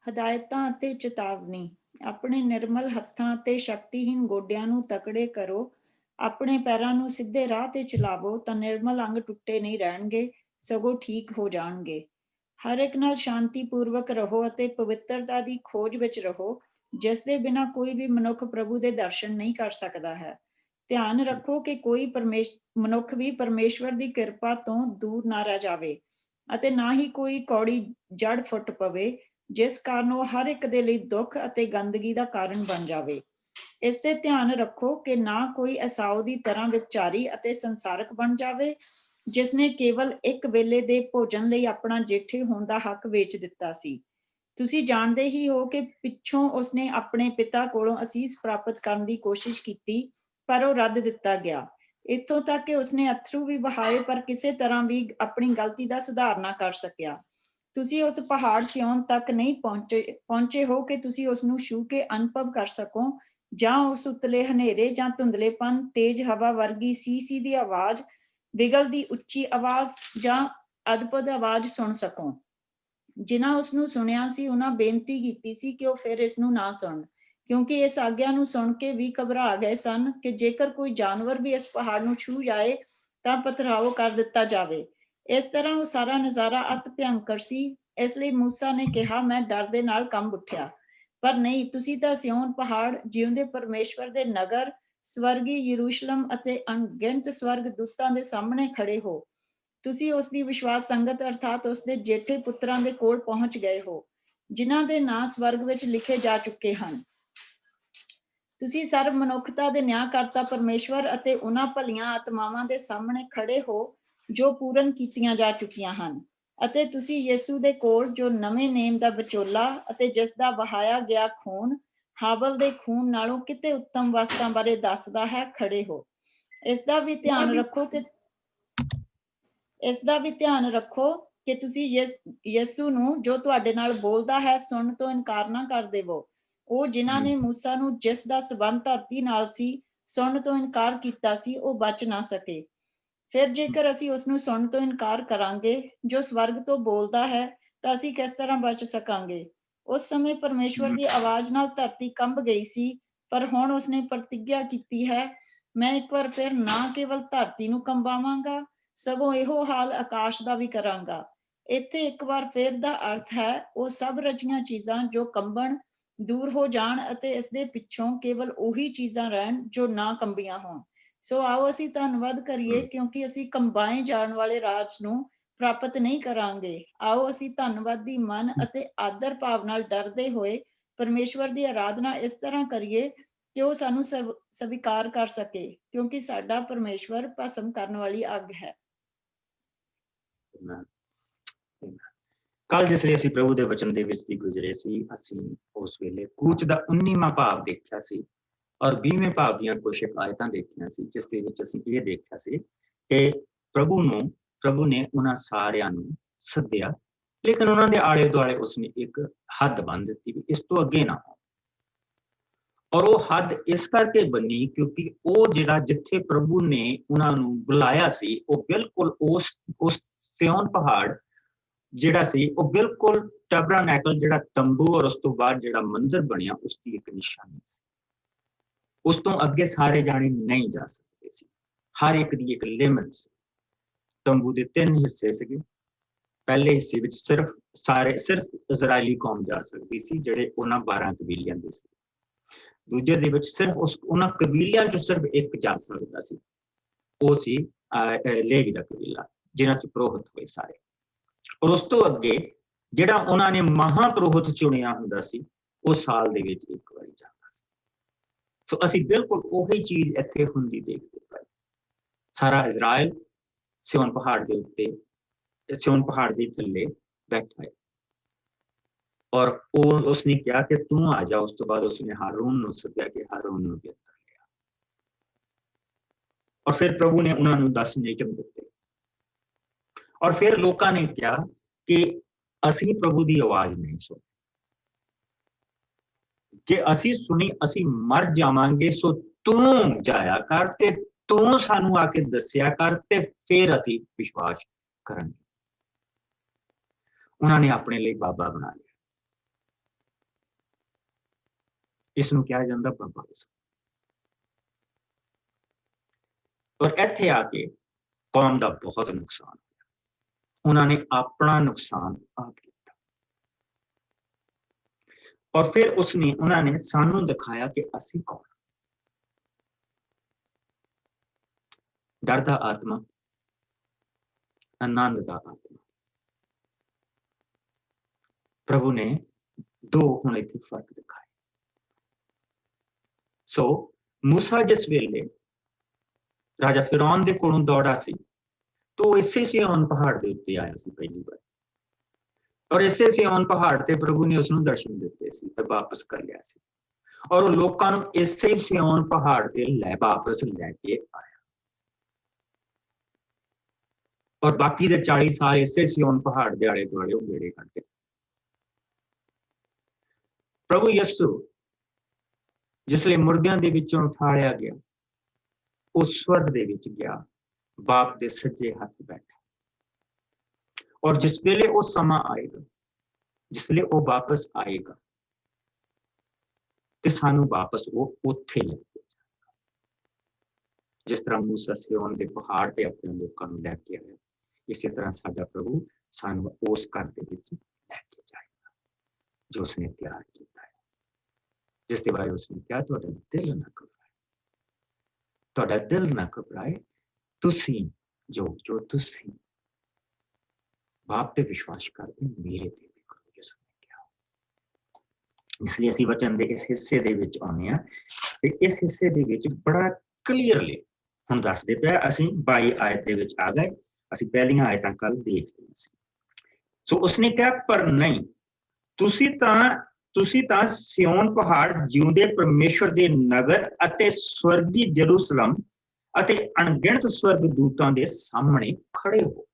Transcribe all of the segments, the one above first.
ਹਦਾਇਤਾਂ ਅਤੇ ਚੇਤਾਵਨੀ। ਆਪਣੇ ਨਿਰਮਲ ਹੱਥਾਂ ਅਤੇ ਸ਼ਕਤੀਹੀਨ ਗੋਡਿਆਂ ਨੂੰ ਤਕੜੇ ਕਰੋ। ਆਪਣੇ ਪੈਰਾਂ ਨੂੰ ਸਿੱਧੇ ਰਾਹ ਤੇ ਚਲਾਵੋ ਤਾਂ ਨਿਰਮਲ ਅੰਗ ਟੁੱਟੇ ਨਹੀਂ ਰਹਿਣਗੇ, ਸਗੋਂ ਠੀਕ ਹੋ ਜਾਣਗੇ। ਹਰ ਇੱਕ ਨਾਲ ਸ਼ਾਂਤੀਪੂਰਵਕ ਰਹੋ ਅਤੇ ਪਵਿੱਤਰਤਾ ਦੀ ਖੋਜ ਵਿੱਚ ਰਹੋ, ਜਿਸ ਦੇ ਬਿਨਾਂ ਕੋਈ ਵੀ ਮਨੁੱਖ ਪ੍ਰਭੂ ਦੇ ਦਰਸ਼ਨ ਨਹੀਂ ਕਰ ਸਕਦਾ ਹੈ। ਧਿਆਨ ਰੱਖੋ ਕਿ ਕੋਈ ਮਨੁੱਖ ਵੀ ਪਰਮੇਸ਼ਵਰ ਦੀ ਕਿਰਪਾ ਤੋਂ ਦੂਰ ਨਾ ਰਹਿ ਜਾਵੇ ਅਤੇ ਨਾ ਹੀ ਕੋਈ ਕੌੜੀ ਜੜ ਫੁੱਟ ਪਵੇ, ਜਿਸ ਕਾਰਨ ਉਹ ਹਰ ਇੱਕ ਦੇ ਲਈ ਦੁੱਖ ਅਤੇ ਗੰਦਗੀ ਦਾ ਕਾਰਨ ਬਣ ਜਾਵੇ। ਇਸ ਤੇ ਧਿਆਨ ਰੱਖੋ ਕਿ ਨਾ ਕੋਈ ਐਸਾਓ ਦੀ ਤਰ੍ਹਾਂ ਵਿਚਾਰੀ ਅਤੇ ਸੰਸਾਰਕ ਬਣ ਜਾਵੇ, ਜਿਸ ਨੇ ਕੇਵਲ ਇੱਕ ਵੇਲੇ ਦੇ ਭੋਜਨ ਲਈ ਆਪਣਾ ਜੇਠੇ ਹੋਣ ਦਾ ਹੱਕ ਵੇਚ ਦਿੱਤਾ ਸੀ। ਤੁਸੀਂ ਜਾਣਦੇ ਹੀ ਹੋ ਕਿ ਪਿੱਛੋਂ ਉਸਨੇ ਆਪਣੇ ਪਿਤਾ ਕੋਲੋਂ ਅਸੀਸ ਪ੍ਰਾਪਤ ਕਰਨ ਦੀ ਕੋਸ਼ਿਸ਼ ਕੀਤੀ, ਪਰ ਉਹ ਰੱਦ ਦਿੱਤਾ ਗਿਆ। ਇੱਥੋਂ ਤੱਕ ਕਿ ਉਸਨੇ ਅਥਰੂ ਵੀ ਵਹਾਏ, ਪਰ ਕਿਸੇ ਤਰ੍ਹਾਂ ਵੀ ਆਪਣੀ ਗਲਤੀ ਦਾ ਸੁਧਾਰ ਨਾ ਕਰ ਸਕਿਆ। ਤੁਸੀਂ ਉਸ ਪਹਾੜ ਸਿਓਨ ਤੱਕ ਨਹੀਂ ਪਹੁੰਚੇ ਹੋ ਕਿ ਤੁਸੀਂ ਉਸ ਨੂੰ ਛੂਹ ਕੇ ਅਨੁਭਵ ਕਰ ਸਕੋ, ਜਾਂ ਉਸ ਉਤਲੇ ਹਨੇਰੇ ਜਾਂ ਧੁੰਦਲੇਪਨ, ਤੇਜ਼ ਹਵਾ ਵਰਗੀ ਸੀ ਦੀ ਆਵਾਜ਼, ਬਿਗਲ ਦੀ ਉੱਚੀ ਆਵਾਜ਼ ਜਾਂ ਅਦਭੁਤ ਆਵਾਜ਼ ਸੁਣ ਸਕੋ। ਜਿਨ੍ਹਾਂ ਉਸ ਨੂੰ ਸੁਣਿਆ ਸੀ, ਉਹਨਾਂ ਬੇਨਤੀ ਕੀਤੀ ਸੀ ਕਿ ਉਹ ਫਿਰ ਇਸ ਨੂੰ ਨਾ ਸੁਣਨ, ਕਿਉਂਕਿ ਇਸ ਆਗਿਆ ਨੂੰ ਸੁਣ ਕੇ ਵੀ ਘਬਰਾ ਗਏ ਸਨ ਕਿ ਜੇਕਰ ਕੋਈ ਜਾਨਵਰ ਵੀ ਇਸ ਪਹਾੜ ਨੂੰ ਛੂਹ ਜਾਏ ਤਾਂ ਪਥਰਾਓ ਕਰ ਦਿੱਤਾ ਜਾਵੇ। ਇਸ ਤਰ੍ਹਾਂ ਉਹ ਸਾਰਾ ਨਜ਼ਾਰਾ ਅਤ ਭਿਅੰਕਰ ਸੀ। ਇਸ ਲਈ ਮੂਸਾ ਨੇ ਕਿਹਾ, ਮੈਂ ਡਰ ਦੇ ਨਾਲ ਕੰਬ ਉੱਠਿਆ। ਪਰ ਨਹੀਂ, ਤੁਸੀਂ ਤਾਂ ਸਿਓਨ ਪਹਾੜ, ਜਿਉਂਦੇ ਪਰਮੇਸ਼ਵਰ ਦੇ ਨਗਰ, ਸਵਰਗੀ ਯਰੂਸ਼ਲਮ ਅਤੇ ਅਣਗਿਣਤ ਸਵਰਗ ਦੂਤਾਂ ਦੇ ਸਾਹਮਣੇ ਖੜੇ ਹੋ। ਤੁਸੀਂ ਉਸ ਦੀ ਵਿਸ਼ਵਾਸ ਸੰਗਤ ਅਰਥਾਤ ਉਸ ਦੇ ਜੇਠੇ ਪੁੱਤਰਾਂ ਦੇ ਕੋਲ ਪਹੁੰਚ ਗਏ ਹੋ, ਜਿਨ੍ਹਾਂ ਦੇ ਨਾਂ ਸਵਰਗ ਵਿੱਚ ਲਿਖੇ ਜਾ ਚੁੱਕੇ ਹਨ। ਤੁਸੀਂ ਸਰਬ ਮਨੁੱਖਤਾ ਦੇ ਨਿਆਂਕਰਤਾ ਪਰਮੇਸ਼ਵਰ ਅਤੇ ਉਹਨਾਂ ਭਲੀਆਂ ਆਤਮਾਵਾਂ ਦੇ ਸਾਹਮਣੇ ਖੜੇ ਹੋ ਜੋ ਪੂਰਨ ਕੀਤੀਆਂ ਜਾ ਚੁੱਕੀਆਂ ਹਨ, ਅਤੇ ਤੁਸੀਂ ਯਿਸੂ ਦੇ ਕੋਲ, ਜੋ ਨਵੇਂ ਨੇਮ ਦਾ ਵਿਚੋਲਾ ਅਤੇ ਜਿਸ ਦਾ ਵਹਾਇਆ ਗਿਆ ਖੂਨ ਹਾਬਲ ਦੇ ਖੂਨ ਨਾਲੋਂ ਕਿਤੇ ਉੱਤਮ ਵਸਤਾਂ ਬਾਰੇ ਦੱਸਦਾ ਹੈ, ਖੜੇ ਹੋ। ਇਸ ਦਾ ਵੀ ਧਿਆਨ ਰੱਖੋ ਕਿ ਤੁਸੀਂ ਯਿਸੂ ਨੂੰ, ਜੋ ਤੁਹਾਡੇ ਨਾਲ ਬੋਲਦਾ ਹੈ, ਸੁਣਨ ਤੋਂ ਇਨਕਾਰ ਨਾ ਕਰ ਦੇਵੋ। ਉਹ ਜਿਨ੍ਹਾਂ ਨੇ ਮੂਸਾ ਨੂੰ, ਜਿਸ ਦਾ ਸਬੰਧ ਧਰਤੀ ਨਾਲ ਸੀ, ਸੁਣਨ ਤੋਂ ਇਨਕਾਰ ਕੀਤਾ ਸੀ, ਉਹ ਬਚ ਨਾ ਸਕੇ। ਫਿਰ ਜੇਕਰ ਅਸੀਂ ਉਸ ਨੂੰ ਸੁਣਨ ਤੋਂ ਇਨਕਾਰ ਕਰਾਂਗੇ, ਜੋ ਸਵਰਗ ਤੋਂ ਬੋਲਦਾ ਹੈ, ਤਾਂ ਅਸੀਂ ਕਿਸ ਤਰ੍ਹਾਂ ਬਚ ਸਕਾਂਗੇ? ਉਸ ਸਮੇਂ ਪਰਮੇਸ਼ਵਰ ਦੀ ਆਵਾਜ਼ ਨਾਲ ਧਰਤੀ ਕੰਬ ਗਈ ਸੀ, ਪਰ ਹੁਣ ਉਸਨੇ ਪ੍ਰਤਿੱਗਿਆ ਕੀਤੀ ਹੈ, ਮੈਂ ਇੱਕ ਵਾਰ ਫਿਰ ਨਾ ਕੇਵਲ ਧਰਤੀ ਨੂੰ ਕੰਬਾਵਾਂਗਾ, ਸਗੋਂ ਇਹੋ ਹਾਲ ਆਕਾਸ਼ ਦਾ ਵੀ ਕਰਾਂਗਾ। ਇੱਥੇ ਇੱਕ ਵਾਰ ਫਿਰ ਦਾ ਅਰਥ ਹੈ ਉਹ ਸਭ ਰਚੀਆਂ ਚੀਜ਼ਾਂ ਜੋ ਕੰਬਣ, ਦੂਰ ਹੋ ਜਾਣ ਅਤੇ ਇਸ ਦੇ ਪਿੱਛੋਂ ਕੇਵਲ ਉਹੀ ਚੀਜ਼ਾਂ ਰਹਿਣ ਜੋ ਨਾ ਕੰਬੀਆਂ ਹੋਣ। ਸੋ ਆਓ ਅਸੀਂ ਧੰਨਵਾਦ ਕਰੀਏ, ਕਿਉਂਕਿ ਅਸੀਂ ਕੰਬਾਏ ਜਾਣ ਵਾਲੇ ਰਾਜ ਨੂੰ ਪ੍ਰਾਪਤ ਨਹੀਂ ਕਰਾਂਗੇ। ਆਓ ਅਸੀਂ ਧੰਨਵਾਦੀ ਮਨ ਅਤੇ ਆਦਰ ਭਾਵ ਨਾਲ ਡਰਦੇ ਹੋਏ ਪਰਮੇਸ਼ਵਰ ਦੀ ਆਰਾਧਨਾ ਇਸ ਤਰ੍ਹਾਂ ਕਰੀਏ ਕਿ ਉਹ ਸਾਨੂੰ ਸਵੀਕਾਰ ਕਰ ਸਕੇ, ਕਿਉਂਕਿ ਸਾਡਾ ਪਰਮੇਸ਼ਵਰ ਭਸਮ ਕਰਨ ਵਾਲੀ ਅੱਗ ਹੈ। ਕੱਲ ਜਿਸ ਲਈ ਅਸੀਂ ਪ੍ਰਭੂ ਦੇ ਵਚਨ ਦੇ ਵਿੱਚ ਵੀ ਗੁਜ਼ਰੇ ਸੀ, ਅਸੀਂ ਉਸ ਵੇਲੇ ਕੂਚ ਦਾ 19ਵਾਂ ਭਾਵ ਦੇਖਿਆ ਸੀ ਔਰ 20ਵੇਂ ਭਾਵ ਦੀਆਂ ਕੁਝ ਆਇਤਾਂ ਦੇਖੀਆਂ ਸੀ, ਜਿਸ ਦੇ ਵਿੱਚ ਅਸੀਂ ਇਹ ਦੇਖਿਆ ਸੀ ਕਿ ਪ੍ਰਭੂ ਨੇ ਉਹਨਾਂ ਸਾਰਿਆਂ ਨੂੰ ਸੱਦਿਆ, ਲੇਕਿਨ ਉਹਨਾਂ ਦੇ ਆਲੇ ਦੁਆਲੇ ਉਸਨੇ ਇੱਕ ਹੱਦ ਬੰਨ੍ਹ ਦਿੱਤੀ ਵੀ ਇਸ ਤੋਂ ਅੱਗੇ ਨਾ ਹੋ। ਔਰ ਉਹ ਹੱਦ ਇਸ ਕਰਕੇ ਬਣੀ ਕਿਉਂਕਿ ਉਹ ਜਿਹੜਾ ਜਿੱਥੇ ਪ੍ਰਭੂ ਨੇ ਉਹਨਾਂ ਨੂੰ ਬੁਲਾਇਆ ਸੀ, ਉਹ ਬਿਲਕੁਲ ਉਸ ਸਿਓਨ ਪਹਾੜ ਜਿਹੜਾ ਸੀ, ਉਹ ਬਿਲਕੁਲ ਟੈਬਰਨੈਕਲ, ਜਿਹੜਾ ਤੰਬੂ ਔਰ ਉਸ ਤੋਂ ਬਾਅਦ ਜਿਹੜਾ ਮੰਦਿਰ ਬਣਿਆ, ਉਸ ਦੀ ਇੱਕ ਨਿਸ਼ਾਨੀ ਸੀ। ਉਸ ਤੋਂ ਅੱਗੇ ਸਾਰੇ ਜਾਣੇ ਨਹੀਂ ਜਾ ਸਕਦੇ ਸੀ। ਹਰ ਇੱਕ ਦੀ ਇੱਕ ਲਿਮਿਟ ਸੀ। ਤੰਬੂ ਦੇ 3 ਹਿੱਸੇ ਸੀਗੇ। ਪਹਿਲੇ ਹਿੱਸੇ ਵਿੱਚ ਸਿਰਫ ਇਜ਼ਰਾਈਲੀ ਕੌਮ ਜਾ ਸਕਦੀ ਸੀ, ਜਿਹੜੇ ਉਹਨਾਂ 12 ਕਬੀਲਿਆਂ ਦੇ ਸੀ। ਦੂਜੇ ਦੇ ਵਿੱਚ ਸਿਰਫ ਉਹਨਾਂ ਕਬੀਲਿਆਂ ਚੋਂ ਸਿਰਫ ਇੱਕ ਜਾ ਸਕਦਾ ਸੀ, ਉਹ ਸੀ ਲੇਵੀ ਦਾ ਕਬੀਲਾ, ਜਿਨ੍ਹਾਂ ਚ ਪੁਰੋਹਿਤ ਹੋਏ ਸਾਰੇ। ਔਰ ਉਸ ਤੋਂ ਅੱਗੇ ਜਿਹੜਾ ਉਹਨਾਂ ਨੇ ਮਹਾਂਪੁਰੋਹਿਤ ਚੁਣਿਆ ਹੁੰਦਾ ਸੀ, ਉਹ ਸਾਲ ਦੇ ਵਿੱਚ ਇੱਕ ਵਾਰੀ ਜਾਂਦਾ ਸੀ। ਸੋ ਅਸੀਂ ਬਿਲਕੁਲ ਉਹੀ ਚੀਜ਼ ਇੱਥੇ ਹੁੰਦੀ ਦੇਖਦੇ ਪਏ। ਸਾਰਾ ਇਜ਼ਰਾਈਲ ਸਿਓਨ ਪਹਾੜ ਦੇ ਉੱਤੇ, ਸਿਓਨ ਪਹਾੜ ਦੇ ਥੱਲੇ ਬੈਠਾ ਹੈ। ਔਰ ਉਸਨੇ ਕਿਹਾ ਕਿ ਤੂੰ ਆ ਜਾ। ਉਸ ਤੋਂ ਬਾਅਦ ਉਸਨੇ ਹਾरून ਨੂੰ ਸੱਦਿਆ ਕਿ ਹਾरून ਨੂੰ ਵੀ ਅੰਦਰ ਲਿਆ। ਔਰ ਫਿਰ ਪ੍ਰਭੂ ਨੇ ਉਹਨਾਂ ਨੂੰ 10 ਨਿਯਮ ਦਿੱਤੇ। ਔਰ ਫਿਰ ਲੋਕਾਂ ਨੇ ਕਿਹਾ ਕਿ ਅਸੀਂ ਪ੍ਰਭੂ ਦੀ ਆਵਾਜ਼ ਨਹੀਂ ਸੁਣੀ। ਜੇ ਅਸੀਂ ਸੁਣੀ, ਅਸੀਂ ਮਰ ਜਾਵਾਂਗੇ। ਸੋ ਤੂੰ ਜਾਇਆ ਕਰ ਤੇ ਤੂੰ ਸਾਨੂੰ ਆ ਕੇ ਦੱਸਿਆ ਕਰ, ਤੇ ਫਿਰ ਅਸੀਂ ਵਿਸ਼ਵਾਸ ਕਰਾਂਗੇ। ਉਹਨਾਂ ਨੇ ਆਪਣੇ ਲਈ ਬਾਬਾ ਬਣਾ ਲਿਆ। ਇਸ ਨੂੰ ਕਿਹਾ ਜਾਂਦਾ ਬਾਬਾ। ਔਰ ਇੱਥੇ ਆ ਕੇ ਕੌਮ ਦਾ ਬਹੁਤ ਨੁਕਸਾਨ ਹੋਇਆ। ਉਹਨਾਂ ਨੇ ਆਪਣਾ ਨੁਕਸਾਨ ਆਪ ਕੀਤਾ। ਔਰ ਫਿਰ ਉਹਨਾਂ ਨੇ ਸਾਨੂੰ ਦਿਖਾਇਆ ਕਿ ਅਸੀਂ ਕੌਣ। ਡਰ ਦਾ ਆਤਮਾ, ਆਨੰਦ ਦਾ ਆਤਮਾ। ਪ੍ਰਭੂ ਨੇ ਦੋ ਹੁਣ ਇੱਥੇ ਫਰਕ ਦਿਖਾਏ। ਸੋ ਮੂਸਾ ਜਿਸ ਵੇਲੇ ਰਾਜਾ ਫਿਰੌਨ ਦੇ ਕੋਲੋਂ ਦੌੜਾ ਸੀ, तो ਇਸੇ ਸਿਯੋਨ ਪਹਾੜ ਦੇ ਉੱਤੇ ਆਇਆ ਸੀ ਪਹਿਲੀ ਵਾਰ। ਔਰ ਇਸੇ ਸਿਯੋਨ ਪਹਾੜ ਤੇ ਪ੍ਰਭੂ ਨੇ ਉਸਨੂੰ ਦਰਸ਼ਨ ਦਿੱਤੇ ਸੀ ਤੇ ਵਾਪਸ ਕਰ ਲਿਆ ਸੀ। ਔਰ ਉਹ ਲੋਕਾਂ ਨੂੰ ਇਸੇ ਸਿਯੋਨ ਪਹਾੜ ਤੇ ਵਾਪਸ ਲੈ ਕੇ ਆਇਆ। ਔਰ ਬਾਕੀ ਦੇ 40 ਸਾਲ ਇਸੇ ਸਿਯੋਨ ਪਹਾੜ ਦੇ ਆਲੇ ਦੁਆਲੇ ਉਹ ਗੇੜੇ ਕੱਢਦੇ। ਪ੍ਰਭੂ ਯਿਸੂ ਜਿਸਲੇ ਮੁਰਦਿਆਂ ਦੇ ਵਿੱਚੋਂ ਉਠਾਲਿਆ ਗਿਆ, ਉਹ ਸਵਰਗ ਦੇ ਵਿੱਚ ਗਿਆ, ਬਾਪ ਦੇ ਸੱਜੇ ਹੱਥ ਬੈਠਾ। ਔਰ ਜਿਸ ਵੇਲੇ ਉਹ ਸਮਾਂ ਆਏਗਾ, ਜਿਸਲੇ ਉਹ ਵਾਪਸ ਆਏਗਾ, ਤੇ ਸਾਨੂੰ ਵਾਪਸ ਉਹ ਉੱਥੇ ਲੈ ਕੇ ਜਾਏਗਾ। ਜਿਸ ਤਰ੍ਹਾਂ ਮੂਸਾ ਸਿਯੋਨ ਦੇ ਪਹਾੜ ਤੇ ਆਪਣੇ ਲੋਕਾਂ ਨੂੰ ਲੈ ਕੇ ਆਇਆ, ਇਸੇ ਤਰ੍ਹਾਂ ਸਾਡਾ ਪ੍ਰਭੂ ਸਾਨੂੰ ਉਸ ਘਰ ਦੇ ਵਿੱਚ ਲੈ ਕੇ ਜਾਏਗਾ ਜੋ ਉਸਨੇ ਤਿਆਰ ਕੀਤਾ ਹੈ, ਜਿਸ ਦੇ ਬਾਰੇ ਉਸਨੇ ਕਿਹਾ ਤੁਹਾਡਾ ਦਿਲ ਨਾ ਘਬਰਾਏ, ਤੁਹਾਡਾ ਦਿਲ ਨਾ ਘਬਰਾਏ, ਤੁਸੀਂ ਜੋ ਤੁਸੀਂ ਬਾਪ ਤੇ ਵਿਸ਼ਵਾਸ ਕਰਦੇ ਮੇਰੇ ਤੇ ਵੀ ਕਰੋ, ਜਿਸ ਨੇ ਕਿਹਾ। ਇਸ ਲਈ ਅਸੀਂ ਵਚਨ ਦੇ ਇਸ ਹਿੱਸੇ ਦੇ ਵਿੱਚ ਆਉਂਦੇ ਹਾਂ ਤੇ ਇਸ ਹਿੱਸੇ ਦੇ ਵਿੱਚ ਬੜਾ ਕਲੀਅਰਲੀ ਹੁਣ ਦੱਸਦੇ ਪਿਆ। ਅਸੀਂ 22 ਆਇਤ ਦੇ ਵਿੱਚ ਆ ਗਏ। ਅਸੀਂ ਪਹਿਲੀਆਂ ਆਇਤਾਂ ਕੱਲ ਦੇਖ ਲਈਆਂ ਸੀ। ਸੋ ਉਸਨੇ ਕਿਹਾ ਪਰ ਨਹੀਂ, ਤੁਸੀਂ ਤਾਂ ਸਿਯੋਨ ਪਹਾੜ, ਜਿਉਂਦੇ ਪਰਮੇਸ਼ਵਰ ਦੇ ਨਗਰ ਅਤੇ ਸਵਰਗੀ ਜਰੂਸਲਮ ਅਤੇ ਅਣਗਿਣਤ ਸਵਰਗ ਦੂਤਾਂ ਦੇ ਸਾਹਮਣੇ ਖੜੇ ਹੋ।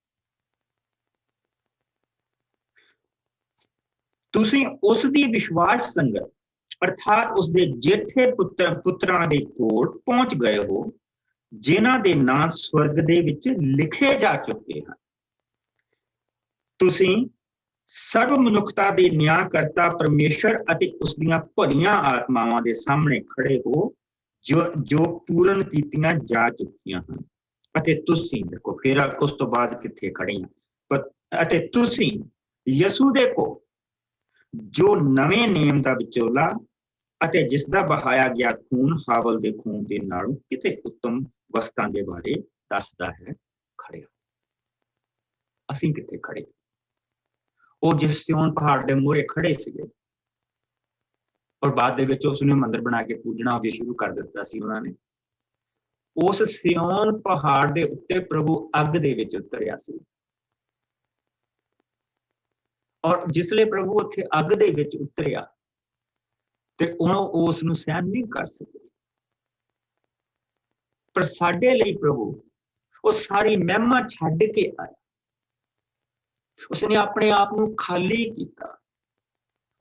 ਤੁਸੀਂ ਉਸ ਦੀ ਵਿਸ਼ਵਾਸ ਸੰਗਤ ਅਰਥਾਤ ਉਸ ਦੇ ਜੇਠੇ ਪੁੱਤਰਾਂ ਦੇ ਕੋਲ ਪਹੁੰਚ ਗਏ ਹੋ, ਜਿਨ੍ਹਾਂ ਦੇ ਨਾਂ ਸਵਰਗ ਦੇ ਵਿੱਚ ਲਿਖੇ ਜਾ ਚੁੱਕੇ ਹਨ। ਤੁਸੀਂ ਸਰਵ ਮਨੁੱਖਤਾ ਦੇ ਨਿਆਂਕਰਤਾ ਪਰਮੇਸ਼ਰ ਅਤੇ ਉਸ ਦੀਆਂ ਭਲੀਆਂ ਆਤਮਾਵਾਂ ਦੇ ਸਾਹਮਣੇ ਖੜੇ ਹੋ, ਜੋ ਪੂਰਨ ਕੀਤੀਆਂ ਜਾ ਚੁੱਕੀਆਂ ਹਨ। ਅਤੇ ਤੁਸੀਂ ਦੇਖੋ ਫਿਰ ਉਸ ਤੋਂ ਬਾਅਦ ਕਿੱਥੇ ਖੜੇ ਹਾਂ, ਅਤੇ ਤੁਸੀਂ ਯਿਸੂ ਦੇ ਕੋਲ ਜੋ ਨਵੇਂ ਨੇਮ ਦਾ ਵਿਚੋਲਾ ਅਤੇ ਜਿਸ ਦਾ ਬਹਾਇਆ ਗਿਆ ਖੂਨ ਹਾਵਲ ਦੇ ਖੂਨ ਦੇ ਨਾਲੋਂ ਕਿਤੇ ਉੱਤਮ ਵਸਤਾਂ ਦੇ ਬਾਰੇ ਦੱਸਦਾ ਹੈ, ਖੜੇ ਹੋ। ਅਸੀਂ ਕਿੱਥੇ ਖੜੇ? ਉਹ ਜਿਸ ਸਿਯੋਨ ਪਹਾੜ ਦੇ ਮੂਹਰੇ ਖੜੇ ਸੀਗੇ, ਔਰ ਬਾਅਦ ਦੇ ਵਿੱਚ ਉਸਨੂੰ ਮੰਦਿਰ ਬਣਾ ਕੇ ਪੂਜਣਾ ਵੀ ਸ਼ੁਰੂ ਕਰ ਦਿੱਤਾ ਸੀ ਉਹਨਾਂ ਨੇ। ਉਸ ਸਿਯੋਨ ਪਹਾੜ ਦੇ ਉੱਤੇ ਪ੍ਰਭੂ ਅੱਗ ਦੇ ਵਿੱਚ ਉਤਰਿਆ ਸੀ। ਔਰ ਜਿਸਲੇ ਪ੍ਰਭੂ ਉੱਥੇ ਅੱਗ ਦੇ ਵਿੱਚ ਉਤਰਿਆ ਤੇ ਉਹ ਉਸ ਨੂੰ ਸਹਿਣ ਨਹੀਂ ਕਰ ਸਕੇ, ਪਰ ਸਾਡੇ ਲਈ ਪ੍ਰਭੂ ਉਹ ਸਾਰੀ ਮਹਿਮਾ ਛੱਡ ਕੇ ਆਇਆ। ਉਸਨੇ ਆਪਣੇ ਆਪ ਨੂੰ ਖਾਲੀ ਕੀਤਾ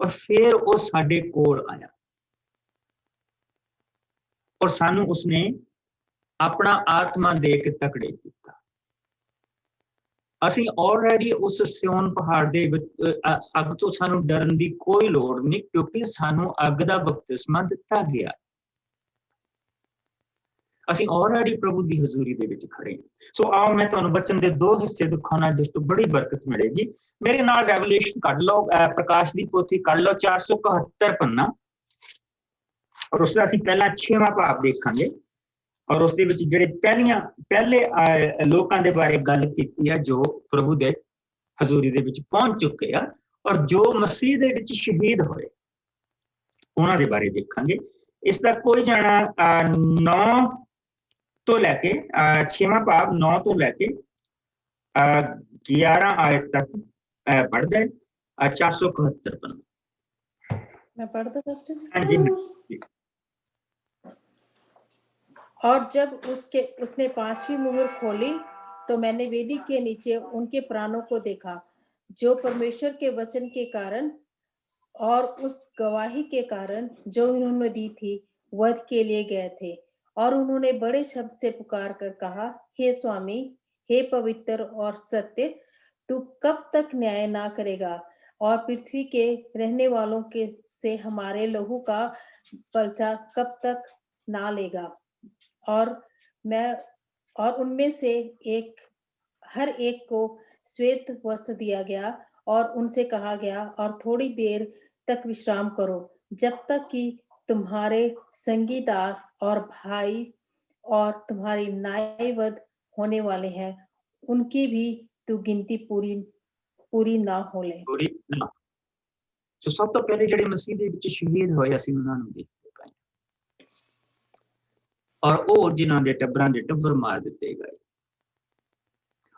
ਔਰ ਫਿਰ ਉਹ ਸਾਡੇ ਕੋਲ ਆਇਆ ਔਰ ਸਾਨੂੰ ਉਸਨੇ ਆਪਣਾ ਆਤਮਾ ਦੇ ਕੇ ਤਕੜੇ ਕੀਤਾ। ਅਸੀਂ ਆਲਰੇਡੀ ਉਸ ਸਿਯੋਨ ਪਹਾੜ ਦੇ ਵਿੱਚ ਅੱਗ ਤੋਂ ਸਾਨੂੰ ਡਰਨ ਦੀ ਕੋਈ ਲੋੜ ਨਹੀਂ, ਕਿਉਂਕਿ ਸਾਨੂੰ ਅੱਗ ਦਾ ਬਪਤਿਸਮਾ ਦਿੱਤਾ ਗਿਆ। ਅਸੀਂ ਆਲਰੇਡੀ ਪ੍ਰਭੂ ਦੀ ਹਜ਼ੂਰੀ ਦੇ ਵਿੱਚ ਖੜੇ ਹਾਂ। ਸੋ ਆਓ ਮੈਂ ਤੁਹਾਨੂੰ ਬਚਨ ਦੇ ਦੋ ਹਿੱਸੇ ਦਿਖਾਉਣਾ ਜਿਸ ਤੋਂ ਬੜੀ ਬਰਕਤ ਮਿਲੇਗੀ। ਮੇਰੇ ਨਾਲ ਰੈਵਲੇਸ਼ਨ ਕੱਢ ਲਓ, ਪ੍ਰਕਾਸ਼ ਦੀ ਪੋਥੀ ਕੱਢ ਲਓ, 471 ਪੰਨਾ, ਔਰ ਉਸ ਦਾ ਅਸੀਂ ਪਹਿਲਾਂ 6ਵਾਂ ਭਾਗ ਦੇਖਾਂਗੇ। ਔਰ ਉਸ ਦੇ ਵਿੱਚ ਜਿਹੜੇ ਪਹਿਲੇ ਲੋਕਾਂ ਦੇ ਬਾਰੇ ਗੱਲ ਕੀਤੀ ਹੈ ਜੋ ਪ੍ਰਭੂ ਦੇ ਹਜ਼ੂਰੀ ਦੇ ਵਿੱਚ ਪਹੁੰਚ ਚੁੱਕੇ ਆ ਔਰ ਜੋ ਮਸੀਹ ਦੇ ਵਿੱਚ ਸ਼ਹੀਦ ਹੋਏ, ਉਹਨਾਂ ਦੇ ਬਾਰੇ ਦੇਖਾਂਗੇ। ਇਸ ਦਾ ਕੋਈ ਜਾਣਾ 9 ਤੋਂ ਲੈ ਕੇ 6ਵਾਂ ਭਾਗ 9 ਤੋਂ ਲੈ ਕੇ 11 ਆਇਤ तक पढ़ता है। 471 पन्ना मैं पढ़ दूं पास्टर जी? हाँ जी। और जब उसने 5वीं मुहर खोली तो मैंने वेदी के नीचे उनके प्राणों को देखा, जो परमेश्वर के वचन के कारण और उस गवाही के कारण जो उन्होंने दी थी वध के लिए गए थे। और उन्होंने बड़े शब्द से पुकार कर कहा, हे स्वामी, हे पवित्र और सत्य, तू कब तक न्याय ना करेगा और पृथ्वी के रहने वालों के से हमारे लहू का पर्चा कब तक ना लेगा। और उनमें से हर एक को श्वेत वस्त्र दिया गया और उनसे कहा गया, और थोड़ी देर तक विश्राम करो, जब तक कि तुम्हारे संगी दास और भाई और तुम्हारी न्यायवद होने वाले हैं, उनकी भी तू गिनती पूरी ना हो ले। पूरी ना। ਸੋ ਸਭ ਤੋਂ ਪਹਿਲੇ ਜਿਹੜੇ ਮਸੀਹ ਦੇ ਵਿੱਚ ਸ਼ਹੀਦ ਹੋਏ ਅਸੀਂ ਉਹਨਾਂ ਨੂੰ ਦੇਖਦੇ ਪਏ, ਔਰ ਉਹ ਜਿਨ੍ਹਾਂ ਦੇ ਟੱਬਰਾਂ ਦੇ ਟੱਬਰ ਮਾਰ ਦਿੱਤੇ ਗਏ,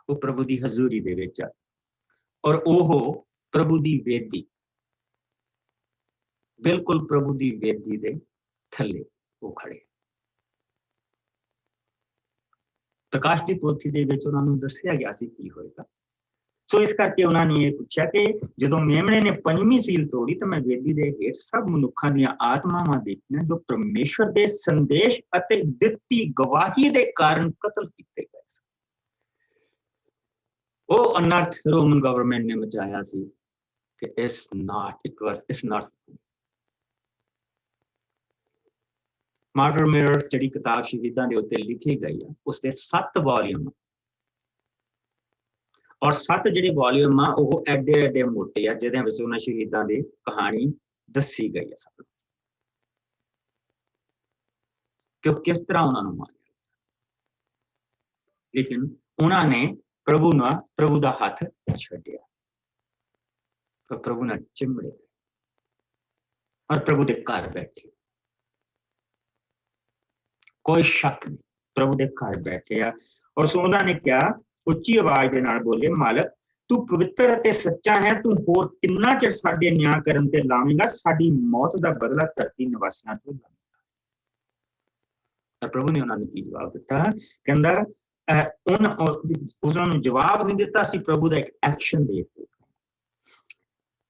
ਉਹ ਪ੍ਰਭੂ ਦੀ ਹਜ਼ੂਰੀ ਦੇ ਵਿੱਚ ਆ, ਔਰ ਉਹ ਪ੍ਰਭੂ ਦੀ ਵੇਦੀ, ਬਿਲਕੁਲ ਪ੍ਰਭੂ ਦੀ ਵੇਦੀ ਦੇ ਥੱਲੇ ਉਹ ਖੜੇ। ਪ੍ਰਕਾਸ਼ ਦੀ ਪੋਥੀ ਦੇ ਵਿੱਚ ਉਹਨਾਂ ਨੂੰ ਦੱਸਿਆ ਗਿਆ ਸੀ ਕੀ ਹੋਏਗਾ। ਸੋ ਇਸ ਕਰਕੇ ਉਹਨਾਂ ਨੇ ਇਹ ਪੁੱਛਿਆ ਕਿ ਜਦੋਂ ਮੇਮਣੇ ਨੇ ਪੰਜਵੀਂ ਸੀਲ ਤੋੜੀ ਤਾਂ ਮੈਂ ਵੇਦੀ ਦੇ ਹੇਠ ਸਭ ਮਨੁੱਖਾਂ ਦੀਆਂ ਆਤਮਾਵਾਂ ਦੇਖੀਆਂ ਜੋ ਪਰਮੇਸ਼ਰ ਦੇ ਸੰਦੇਸ਼ ਅਤੇ ਦਿੱਤੀ ਗਵਾਹੀ ਦੇ ਕਾਰਨ ਕਤਲ ਕੀਤੇ ਗਏ ਸਨ। ਉਹ ਅਨਰਥ ਰੋਮਨ ਗਵਰਨਮੈਂਟ ਨੇ ਮਚਾਇਆ ਸੀ ਕਿ ਇਸ ਨਾਟ ਮਾਰਟਰ ਮਿਰਰ ਜਿਹੜੀ ਕਿਤਾਬ ਸ਼ਹੀਦਾਂ ਦੇ ਉੱਤੇ ਲਿਖੀ ਗਈ ਆ ਉਸਦੇ 7 ਵੋਲੀਅਮ, ਔਰ 7 ਜਿਹੜੇ ਵੋਲੀਅਮ ਆ ਉਹ ਐਡੇ ਐਡੇ ਮੋਟੇ ਆ ਜਿਹਦੇ ਵਿੱਚ ਉਹਨਾਂ ਸ਼ਹੀਦਾਂ ਦੀ ਕਹਾਣੀ ਦੱਸੀ ਗਈ ਹੈ ਸਭ, ਕਿ ਉਹ ਕਿਸ ਤਰ੍ਹਾਂ ਉਹਨਾਂ ਨੂੰ ਮਾਰਿਆ, ਲੇਕਿਨ ਉਹਨਾਂ ਨੇ ਪ੍ਰਭੂ ਦਾ ਹੱਥ ਛੱਡਿਆ, ਪ੍ਰਭੂ ਨਾਲ ਚਿੰਬੜੇ ਔਰ ਪ੍ਰਭੂ ਦੇ ਘਰ ਬੈਠੇ। ਕੋਈ ਸ਼ੱਕ ਨਹੀਂ, ਪ੍ਰਭੂ ਦੇ ਘਰ ਬੈਠੇ ਆ। ਔਰ ਸੋ ਉਹਨਾਂ ਨੇ ਕਿਹਾ, ਉੱਚੀ ਆਵਾਜ਼ ਦੇ ਨਾਲ ਬੋਲੇ, ਮਾਲਕ ਤੂੰ ਪਵਿੱਤਰ ਅਤੇ ਸੱਚਾ ਹੈ, ਤੂੰ ਹੋਰ ਕਿੰਨਾ ਚਿਰ ਸਾਡੇ ਨਿਆਂ ਕਰਨ ਤੇ ਲਾਵੇਂਗਾ, ਸਾਡੀ ਮੌਤ ਦਾ ਬਦਲਾ ਧਰਤੀ ਨਿਵਾਸੀਆਂ ਤੋਂ ਲਵੇਂਗਾ। ਪ੍ਰਭੂ ਨੇ ਉਹਨਾਂ ਨੂੰ ਕੀ ਜਵਾਬ ਦਿੱਤਾ? ਕਹਿੰਦਾ ਉਹਨਾਂ ਨੂੰ ਜਵਾਬ ਨਹੀਂ ਦਿੱਤਾ, ਅਸੀਂ ਪ੍ਰਭੂ ਦਾ ਇੱਕ ਐਕਸ਼ਨ ਦੇਖਦੇ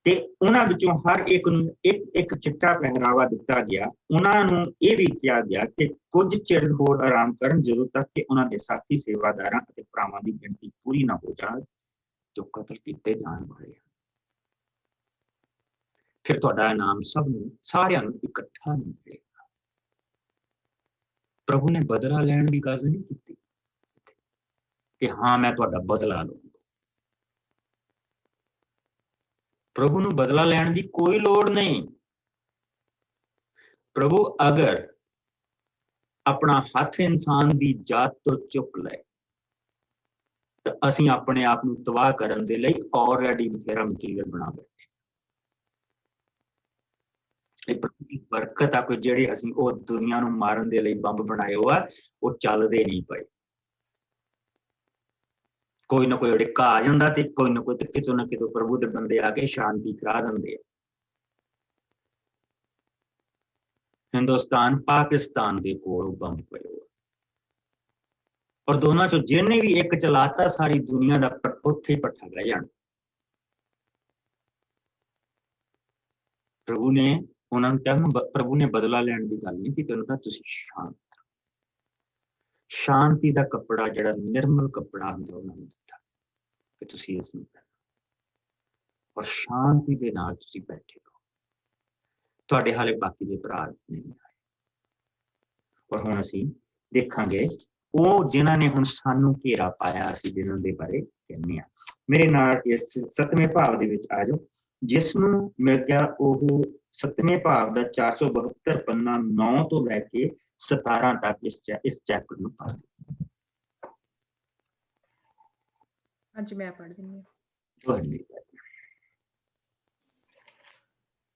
ਤੇ ਉਹਨਾਂ ਵਿੱਚੋਂ ਹਰ ਇੱਕ ਨੂੰ ਇੱਕ ਚਿੱਟਾ ਪਹਿਰਾਵਾ ਦਿੱਤਾ ਗਿਆ। ਉਹਨਾਂ ਨੂੰ ਇਹ ਵੀ ਕਿਹਾ ਗਿਆ ਕਿ ਕੁਝ ਚਿਰ ਹੋਰ ਆਰਾਮ ਕਰਨ, ਜਦੋਂ ਤੱਕ ਕਿ ਉਹਨਾਂ ਦੇ ਸਾਥੀ ਸੇਵਾਦਾਰਾਂ ਅਤੇ ਭਰਾਵਾਂ ਦੀ ਗਿਣਤੀ ਪੂਰੀ ਨਾ ਹੋ ਜਾਏ ਜੋ ਕਤਲ ਕੀਤੇ ਜਾਣ ਵਾਲੇ ਹਨ। ਫਿਰ ਤੁਹਾਡਾ ਇਨਾਮ ਸਾਰਿਆਂ ਨੂੰ ਇਕੱਠਾ ਮਿਲੇਗਾ। ਪ੍ਰਭੂ ਨੇ ਬਦਲਾ ਲੈਣ ਦੀ ਗੱਲ ਨਹੀਂ ਕੀਤੀ ਕਿ ਹਾਂ ਮੈਂ ਤੁਹਾਡਾ ਬਦਲਾ ਲਵਾਂਗਾ। ਪ੍ਰਭੂ ਨੂੰ ਬਦਲਾ ਲੈਣ ਦੀ ਕੋਈ ਲੋੜ ਨਹੀਂ। ਪ੍ਰਭੂ ਅਗਰ ਆਪਣਾ ਹੱਥ ਇਨਸਾਨ ਦੀ ਜਾਤ ਤੋਂ ਚੁੱਕ ਲਏ ਤਾਂ ਅਸੀਂ ਆਪਣੇ ਆਪ ਨੂੰ ਤਬਾਹ ਕਰਨ ਦੇ ਲਈ ਆਲਰੇਡੀ ਬਥੇਰਾ ਮਟੀਰੀਅਲ ਬਣਾ ਬੈਠੇ। ਇਹ ਪ੍ਰਭੂ ਦੀ ਬਰਕਤ ਆ ਕੋਈ ਜਿਹੜੇ ਅਸੀਂ ਉਹ ਦੁਨੀਆ ਨੂੰ ਮਾਰਨ ਦੇ ਲਈ ਬੰਬ ਬਣਾਏ ਹੋਆ, ਉਹ ਚੱਲਦੇ ਨਹੀਂ ਪਏ। ਕੋਈ ਨਾ ਕੋਈ ਉੜਿੱਕਾ ਆ ਜਾਂਦਾ ਤੇ ਕੋਈ ਨਾ ਕੋਈ ਕਿਤੋਂ ਨਾ ਕਿਤੋਂ ਪ੍ਰਭੂ ਦੇ ਬੰਦੇ ਆ ਕੇ ਸ਼ਾਂਤੀ ਕਰਾ ਦਿੰਦੇ ਆ। ਹਿੰਦੁਸਤਾਨ ਪਾਕਿਸਤਾਨ ਦੇ ਕੋਲ ਬੰਬ ਪਏ ਹੋਏ, ਔਰ ਦੋਨਾਂ ਚੋਂ ਜਿਹਨੇ ਵੀ ਇੱਕ ਚਲਾਤਾ ਸਾਰੀ ਦੁਨੀਆ ਦਾ ਉੱਥੇ ਪੱਠਾ ਲੈ ਜਾਣਾ। ਪ੍ਰਭੂ ਨੇ ਉਹਨਾਂ ਨੂੰ ਕਿਹਾ, ਪ੍ਰਭੂ ਨੇ ਬਦਲਾ ਲੈਣ ਦੀ ਗੱਲ ਨਹੀਂ ਕੀਤੀ, ਉਹਨੂੰ ਕਿਹਾ ਤੁਸੀਂ ਸ਼ਾਂਤੀ ਦਾ ਕੱਪੜਾ ਜਿਹੜਾ ਨਿਰਮਲ ਕੱਪੜਾ ਹੁੰਦਾ ਉਹਨਾਂ ਨੂੰ ਦਿੱਤਾ ਕਿ ਤੁਸੀਂ ਇਸ ਨੂੰ ਔਰ ਸ਼ਾਂਤੀ ਦੇ ਨਾਲ ਤੁਸੀਂ ਬੈਠੇ ਰਹੋ। ਤੁਹਾਡੇ ਹਾਲੇ ਬਾਕੀ ਦੇ ਭਰਾ ਨਹੀਂ ਆਏ। ਔਰ ਹੁਣ ਅਸੀਂ ਦੇਖਾਂਗੇ ਉਹ ਜਿਨ੍ਹਾਂ ਨੇ ਹੁਣ ਸਾਨੂੰ ਘੇਰਾ ਪਾਇਆ, ਅਸੀਂ ਜਿਨ੍ਹਾਂ ਦੇ ਬਾਰੇ ਕਹਿੰਦੇ ਹਾਂ। ਮੇਰੇ ਨਾਲ ਇਸ 7ਵੇਂ ਭਾਵ ਦੇ ਵਿੱਚ ਆ ਜਾਓ, ਜਿਸ ਨੂੰ ਮਿਲ ਗਿਆ ਉਹ 7ਵੇਂ ਭਾਵ ਦਾ 472 ਪੰਨਾ 9 ਤੋਂ ਲੈ ਕੇ 17 ਤੱਕ ਇਸ ਚੈਪਟਰ ਨੂੰ ਪੜ੍ਹਦੇ। ਹਾਂਜੀ ਮੈਂ ਪੜ੍ਹ ਦਿੰਦੀ ਹਾਂ। ਤੁਹਾਡੀ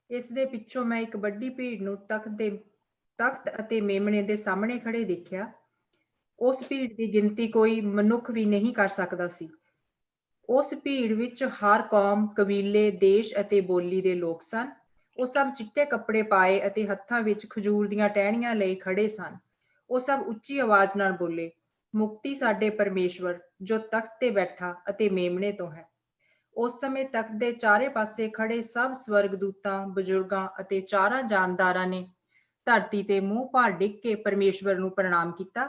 ਇਸ ਦੇ ਪਿੱਛੋਂ ਮੈਂ ਇੱਕ ਵੱਡੀ ਭੀੜ ਨੂੰ ਤਖਤ ਅਤੇ ਮੇਮਣੇ ਦੇ ਸਾਹਮਣੇ ਖੜੇ ਦੇਖਿਆ। ਉਸ ਭੀੜ ਦੀ ਗਿਣਤੀ ਕੋਈ ਮਨੁੱਖ ਵੀ ਨਹੀਂ ਕਰ ਸਕਦਾ ਸੀ। ਉਸ ਭੀੜ ਵਿੱਚ ਹਰ ਕੌਮ, ਕਬੀਲੇ, ਦੇਸ਼ ਅਤੇ ਬੋਲੀ ਦੇ ਲੋਕ ਸਨ। ਉਹ ਸਭ ਚਿੱਟੇ ਕੱਪੜੇ ਪਾਏ ਅਤੇ ਹੱਥਾਂ ਵਿੱਚ ਖਜੂਰ ਦੀਆਂ ਟਹਿਣੀਆਂ ਲਈ ਖੜੇ ਸਨ। ਉਹ ਸਭ ਉੱਚੀ ਆਵਾਜ਼ ਨਾਲ ਬੋਲੇ, ਮੁਕਤੀ ਸਾਡੇ ਪਰਮੇਸ਼ਵਰ ਜੋ ਤਖਤ ਤੇ ਬੈਠਾ ਅਤੇ ਮੇਮਣੇ ਤੋਂ ਹੈ। ਉਸ ਸਮੇਂ ਤਖਤ ਦੇ ਚਾਰੇ ਪਾਸੇ ਖੜੇ ਸਭ ਸਵਰਗਦੂਤਾਂ, ਬਜ਼ੁਰਗਾਂ ਅਤੇ ਚਾਰਾਂ ਜਾਨਦਾਰਾਂ ਨੇ ਧਰਤੀ ਤੇ ਮੂੰਹ ਭਾਰ ਡਿੱਗ ਕੇ ਪਰਮੇਸ਼ਵਰ ਨੂੰ ਪ੍ਰਣਾਮ ਕੀਤਾ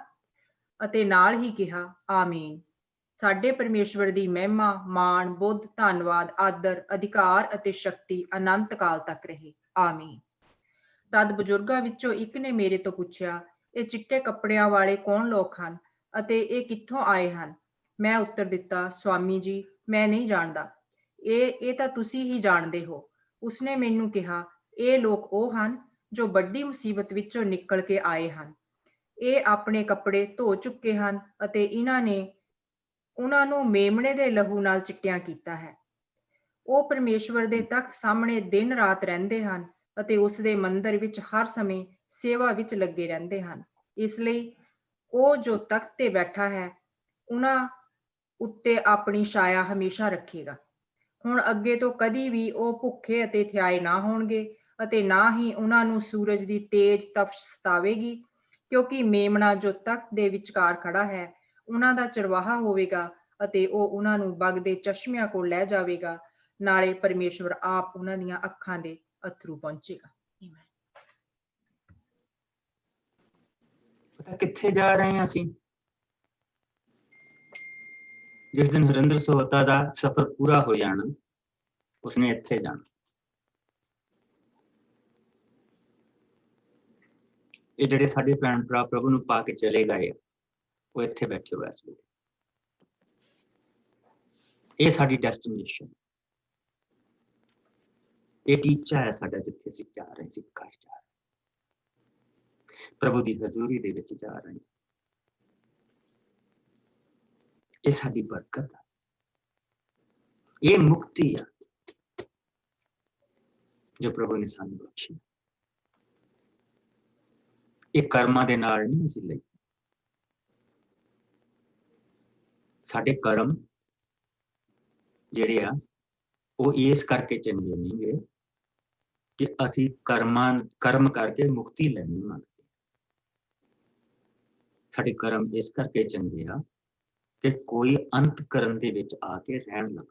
ਅਤੇ ਨਾਲ ਹੀ ਕਿਹਾ, ਆਮੀਨ। ਸਾਡੇ ਪਰਮੇਸ਼ਵਰ ਦੀ ਮਹਿਮਾ, ਮਾਣ, ਬੁੱਧ, ਧੰਨਵਾਦ, ਆਦਰ, ਅਧਿਕਾਰ ਅਤੇ ਸ਼ਕਤੀ ਅਨੰਤ ਕਾਲ ਤੱਕ ਰਹੇ। ਆਮੀਨ। ਤਦ ਬਜ਼ੁਰਗਾਂ ਵਿੱਚੋਂ ਇੱਕ ਨੇ ਮੇਰੇ ਤੋਂ ਪੁੱਛਿਆ, ਇਹ ਚਿੱਟੇ ਕੱਪੜਿਆਂ ਵਾਲੇ ਕੌਣ ਲੋਕ ਹਨ ਅਤੇ ਇਹ ਕਿੱਥੋਂ ਆਏ ਹਨ? ਮੈਂ ਉੱਤਰ ਦਿੱਤਾ, ਸਵਾਮੀ ਜੀ, ਮੈਂ ਨਹੀਂ ਜਾਣਦਾ। ਇਹ ਤਾਂ ਤੁਸੀਂ ਹੀ ਜਾਣਦੇ ਹੋ। ਉਸਨੇ ਮੈਨੂੰ ਕਿਹਾ, ਇਹ ਲੋਕ ਉਹ ਹਨ ਜੋ ਵੱਡੀ ਮੁਸੀਬਤ ਵਿੱਚੋਂ ਨਿਕਲ ਕੇ ਆਏ ਹਨ। ਇਹ ਆਪਣੇ ਕੱਪੜੇ ਧੋ ਚੁੱਕੇ ਹਨ ਅਤੇ ਇਹਨਾਂ ਨੇ ਉਹਨਾਂ ਨੂੰ ਮੇਮਣੇ ਦੇ ਲਹੂ ਨਾਲ ਚਿੱਟਿਆਂ ਕੀਤਾ ਹੈ। ਉਹ ਪਰਮੇਸ਼ਵਰ ਦੇ ਤਖ਼ਤ ਸਾਹਮਣੇ ਦਿਨ ਰਾਤ ਰਹਿੰਦੇ ਹਨ ਅਤੇ ਉਸ ਦੇ ਮੰਦਰ ਵਿੱਚ ਹਰ ਸਮੇਂ ਸੇਵਾ ਵਿੱਚ ਲੱਗੇ ਰਹਿੰਦੇ ਹਨ। ਇਸ ਲਈ ਉਹ ਜੋ ਤਖ਼ਤ ਤੇ ਬੈਠਾ ਹੈ ਉਹਨਾਂ ਉੱਤੇ ਆਪਣੀ ਛਾਇਆ ਹਮੇਸ਼ਾ ਰੱਖੇਗਾ। ਹੁਣ ਅੱਗੇ ਤੋਂ ਕਦੀ ਵੀ ਉਹ ਭੁੱਖੇ ਅਤੇ ਥਿਆਏ ਨਾ ਹੋਣਗੇ ਅਤੇ ਨਾ ਹੀ ਉਹਨਾਂ ਨੂੰ ਸੂਰਜ ਦੀ ਤੇਜ਼ ਤਪਸ਼ ਸਤਾਵੇਗੀ, ਕਿਉਂਕਿ ਮੇਮਣਾ ਜੋ ਤਖ਼ਤ ਦੇ ਵਿਚਕਾਰ ਖੜਾ ਹੈ ਉਹਨਾਂ ਦਾ ਚਰਵਾਹਾ ਹੋਵੇਗਾ ਅਤੇ ਉਹ ਉਹਨਾਂ ਨੂੰ ਵਗਦੇ ਚਸ਼ਮਿਆਂ ਕੋਲ ਲੈ ਜਾਵੇਗਾ। ਨਾਲੇ ਪਰਮੇਸ਼ਵਰ ਆਪ ਉਹਨਾਂ ਦੀਆਂ ਅੱਖਾਂ ਦੇ ਅਥਰੂ ਪਹੁੰਚੇਗਾ। ਪਤਾ ਕਿੱਥੇ ਜਾ ਰਹੇ ਹਾਂ ਅਸੀਂ? ਜਿਸ ਦਿਨ ਹਰਿੰਦਰ ਸੋਹਤਾ ਦਾ ਸਫ਼ਰ ਪੂਰਾ ਹੋ ਜਾਣਾ, ਉਸਨੇ ਇੱਥੇ ਜਾਣਾ। ਇਹ ਜਿਹੜੇ ਸਾਡੇ ਭੈਣ ਭਰਾ ਪ੍ਰਭੂ ਨੂੰ ਪਾ ਕੇ ਚਲੇ ਗਏ, ਉਹ ਇੱਥੇ ਬੈਠੇ ਹੋਏ ਇਸ ਵੇਲੇ। ਇਹ ਸਾਡੀ ਡੈਸਟੀਨੇਸ਼ਨ, ਇਹ ਟੀਚਾ ਹੈ ਸਾਡਾ, ਜਿੱਥੇ ਅਸੀਂ ਜਾ ਰਹੇ ਸੀ, ਘਰ ਜਾ ਰਹੇ, ਪ੍ਰਭੂ ਦੀ ਹਜ਼ੂਰੀ ਦੇ ਵਿੱਚ ਜਾ ਰਹੇ। ਇਹ ਸਾਡੀ ਬਰਕਤ ਹੈ, ਇਹ ਮੁਕਤੀ ਹੈ ਜੋ ਪ੍ਰਭੂ ਨੇ ਸਾਨੂੰ ਬਖਸ਼ੀ। ਇਹ ਕਰਮਾਂ ਦੇ ਨਾਲ ਨਹੀਂ ਅਸੀਂ ਲਈ। ਸਾਡੇ ਕਰਮ ਜਿਹੜੇ ਆ ਉਹ ਇਸ ਕਰਕੇ ਚੰਗੇ ਨਹੀਂ ਗੇ ਕਿ ਅਸੀਂ ਕਰਮ ਕਰਕੇ ਮੁਕਤੀ ਲੈਣੀ ਮੰਗਦੇ। ਸਾਡੇ ਕਰਮ ਇਸ ਕਰਕੇ ਚੰਗੇ ਆ ਕਿ ਕੋਈ ਅੰਤ ਕਰਨ ਦੇ ਵਿੱਚ ਆ ਕੇ ਰਹਿਣ ਲੱਗ।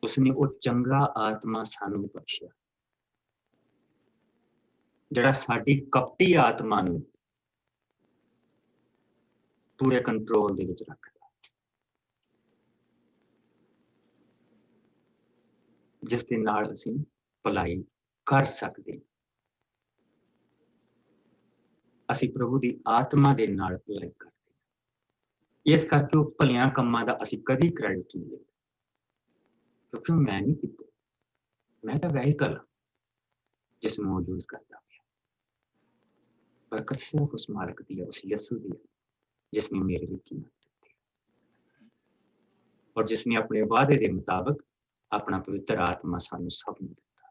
ਉਸਨੇ ਉਹ ਚੰਗਾ ਆਤਮਾ ਸਾਨੂੰ ਬਖਸ਼ਿਆ ਜਿਹੜਾ ਸਾਡੀ ਕਪਟੀ ਆਤਮਾ ਨੂੰ ਪੂਰੇ ਕੰਟਰੋਲ ਦੇ ਵਿੱਚ ਰੱਖਦਾ, ਜਿਸ ਦੇ ਨਾਲ ਅਸੀਂ ਭਲਾਈ ਕਰ ਸਕਦੇ। ਅਸੀਂ ਪ੍ਰਭੂ ਦੀ ਆਤਮਾ ਦੇ ਨਾਲ ਭਲਾਈ ਕਰਦੇ। ਇਸ ਕਰਕੇ ਉਹ ਭਲਿਆਂ ਕੰਮਾਂ ਦਾ ਅਸੀਂ ਕਦੀ ਕ੍ਰੈਡਿਟ ਨਹੀਂ ਲੈਂਦੇ, ਕਿਉਂਕਿ ਮੈਂ ਨਹੀਂ ਕੀਤਾ, ਮੈਂ ਤਾਂ ਵਹੀਕਲ ਜਿਸ ਨੂੰ ਉਹ ਯੂਜ਼ ਕਰਦਾ ਪਿਆ। ਬਰਕਤ ਸਿਰਫ ਉਸ ਮਾਲਕ ਦੀ ਹੈ, ਉਸ ਯਿਸੂ ਦੀ ਹੈ, ਜਿਸਨੇ ਮੇਰੇ ਲਈ ਕੀਮਤ ਦਿੱਤੀ ਔਰ ਜਿਸਨੇ ਆਪਣੇ ਵਾਅਦੇ ਦੇ ਮੁਤਾਬਕ ਆਪਣਾ ਪਵਿੱਤਰ ਆਤਮਾ ਸਾਨੂੰ ਸਭ ਨੂੰ ਦਿੱਤਾ।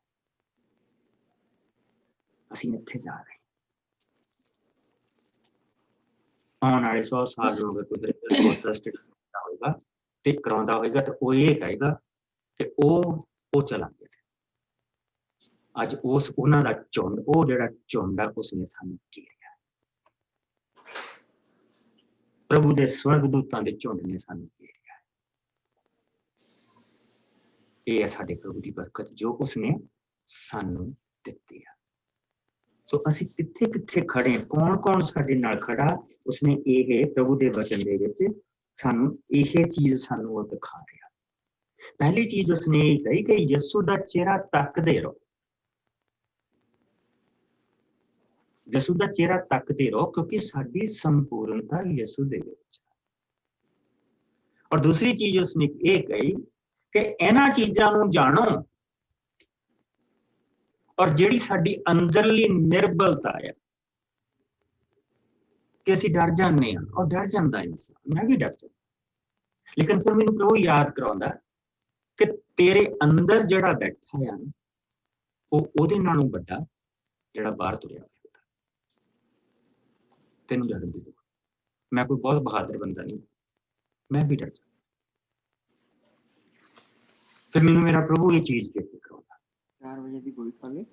ਅਸੀਂ ਇੱਥੇ ਜਾ ਰਹੇ ਹਾਂ। ਆਉਣ ਵਾਲੇ 100 ਸਾਲ ਨੂੰ ਹੋਏਗਾ ਤੇ ਕਰਾਉਂਦਾ ਹੋਏਗਾ ਤਾਂ ਉਹ ਇਹ ਕਹੇਗਾ ਕਿ ਉਹ ਚਲਾ ਗਿਆ। ਅੱਜ ਉਹਨਾਂ ਦਾ ਝੁੰਡ, ਉਹ ਜਿਹੜਾ ਝੁੰਡ ਆ, ਉਸਨੇ ਸਾਨੂੰ ਘੇਰਿਆ। ਪ੍ਰਭੂ ਦੇ ਸਵਰਗਦੂਤਾਂ ਦੇ ਝੁੰਡ ਨੇ ਸਾਨੂੰ ਘੇਰਿਆ। ਇਹ ਹੈ ਸਾਡੇ ਪ੍ਰਭੂ ਦੀ ਬਰਕਤ ਜੋ ਉਸਨੇ ਸਾਨੂੰ ਦਿੱਤੀ ਆ। ਸੋ ਅਸੀਂ ਕਿੱਥੇ ਕਿੱਥੇ ਖੜੇ, ਕੌਣ ਸਾਡੇ ਨਾਲ ਖੜਾ, ਉਸਨੇ ਇਹ ਪ੍ਰਭੂ ਦੇ ਵਚਨ ਦੇ ਵਿੱਚ ਸਾਨੂੰ ਇਹ ਚੀਜ਼ ਸਾਨੂੰ ਉਹ ਦਿਖਾ ਰਿਹਾ। ਪਹਿਲੀ ਚੀਜ਼ ਉਸਨੇ ਇਹ ਕਹੀ ਕਿ ਯਿਸੂ ਦਾ ਚਿਹਰਾ ਤੱਕਦੇ ਰਹੋ। ਯਿਸੂ ਦਾ ਚਿਹਰਾ ਤੱਕਦੇ ਰਹੋ, ਕਿਉਂਕਿ ਸਾਡੀ ਸੰਪੂਰਨਤਾ ਯਿਸੂ ਦੇ ਵਿੱਚ। ਔਰ ਦੂਸਰੀ ਚੀਜ਼ ਉਸਨੇ ਇਹ ਕਹੀ ਕਿ ਇਹਨਾਂ ਚੀਜ਼ਾਂ ਨੂੰ ਜਾਣੋ, ਔਰ ਜਿਹੜੀ ਸਾਡੀ ਅੰਦਰਲੀ ਨਿਰਬਲਤਾ ਹੈ ਕਿ ਅਸੀਂ ਡਰ ਜਾਂਦੇ ਹਾਂ, ਔਰ ਡਰ ਜਾਂਦਾ ਇਨਸਾਨ, ਮੈਂ ਵੀ ਡਰ ਜਾਂਦਾ, ਲੇਕਿਨ ਫਿਰ ਮੈਨੂੰ ਪ੍ਰਭੂ ਯਾਦ ਕਰਾਉਂਦਾ ਕਿ ਤੇਰੇ ਅੰਦਰ ਜਿਹੜਾ ਬੈਠਾ ਆ ਉਹ ਉਹਦੇ ਨਾਲੋਂ ਵੱਡਾ ਜਿਹੜਾ ਬਾਹਰ ਤੁਰਿਆ। ਤੈਨੂੰ ਡਰਨ ਦੀ ਲੋੜ, ਮੈਂ ਕੋਈ ਬਹੁਤ ਬਹਾਦਰ ਬੰਦਾ ਨਹੀਂ, ਮੈਂ ਵੀ ਡਰ ਜਾਂਦਾ। ਫਿਰ ਮੈਨੂੰ ਮੇਰਾ ਪ੍ਰਭੂ ਇਹ ਚੀਜ਼ ਚੇਤੇ ਕਰਾਉਂਦਾ, 4 ਵਜੇ ਦੀ ਗੋਲੀ ਖਾ ਲਈ।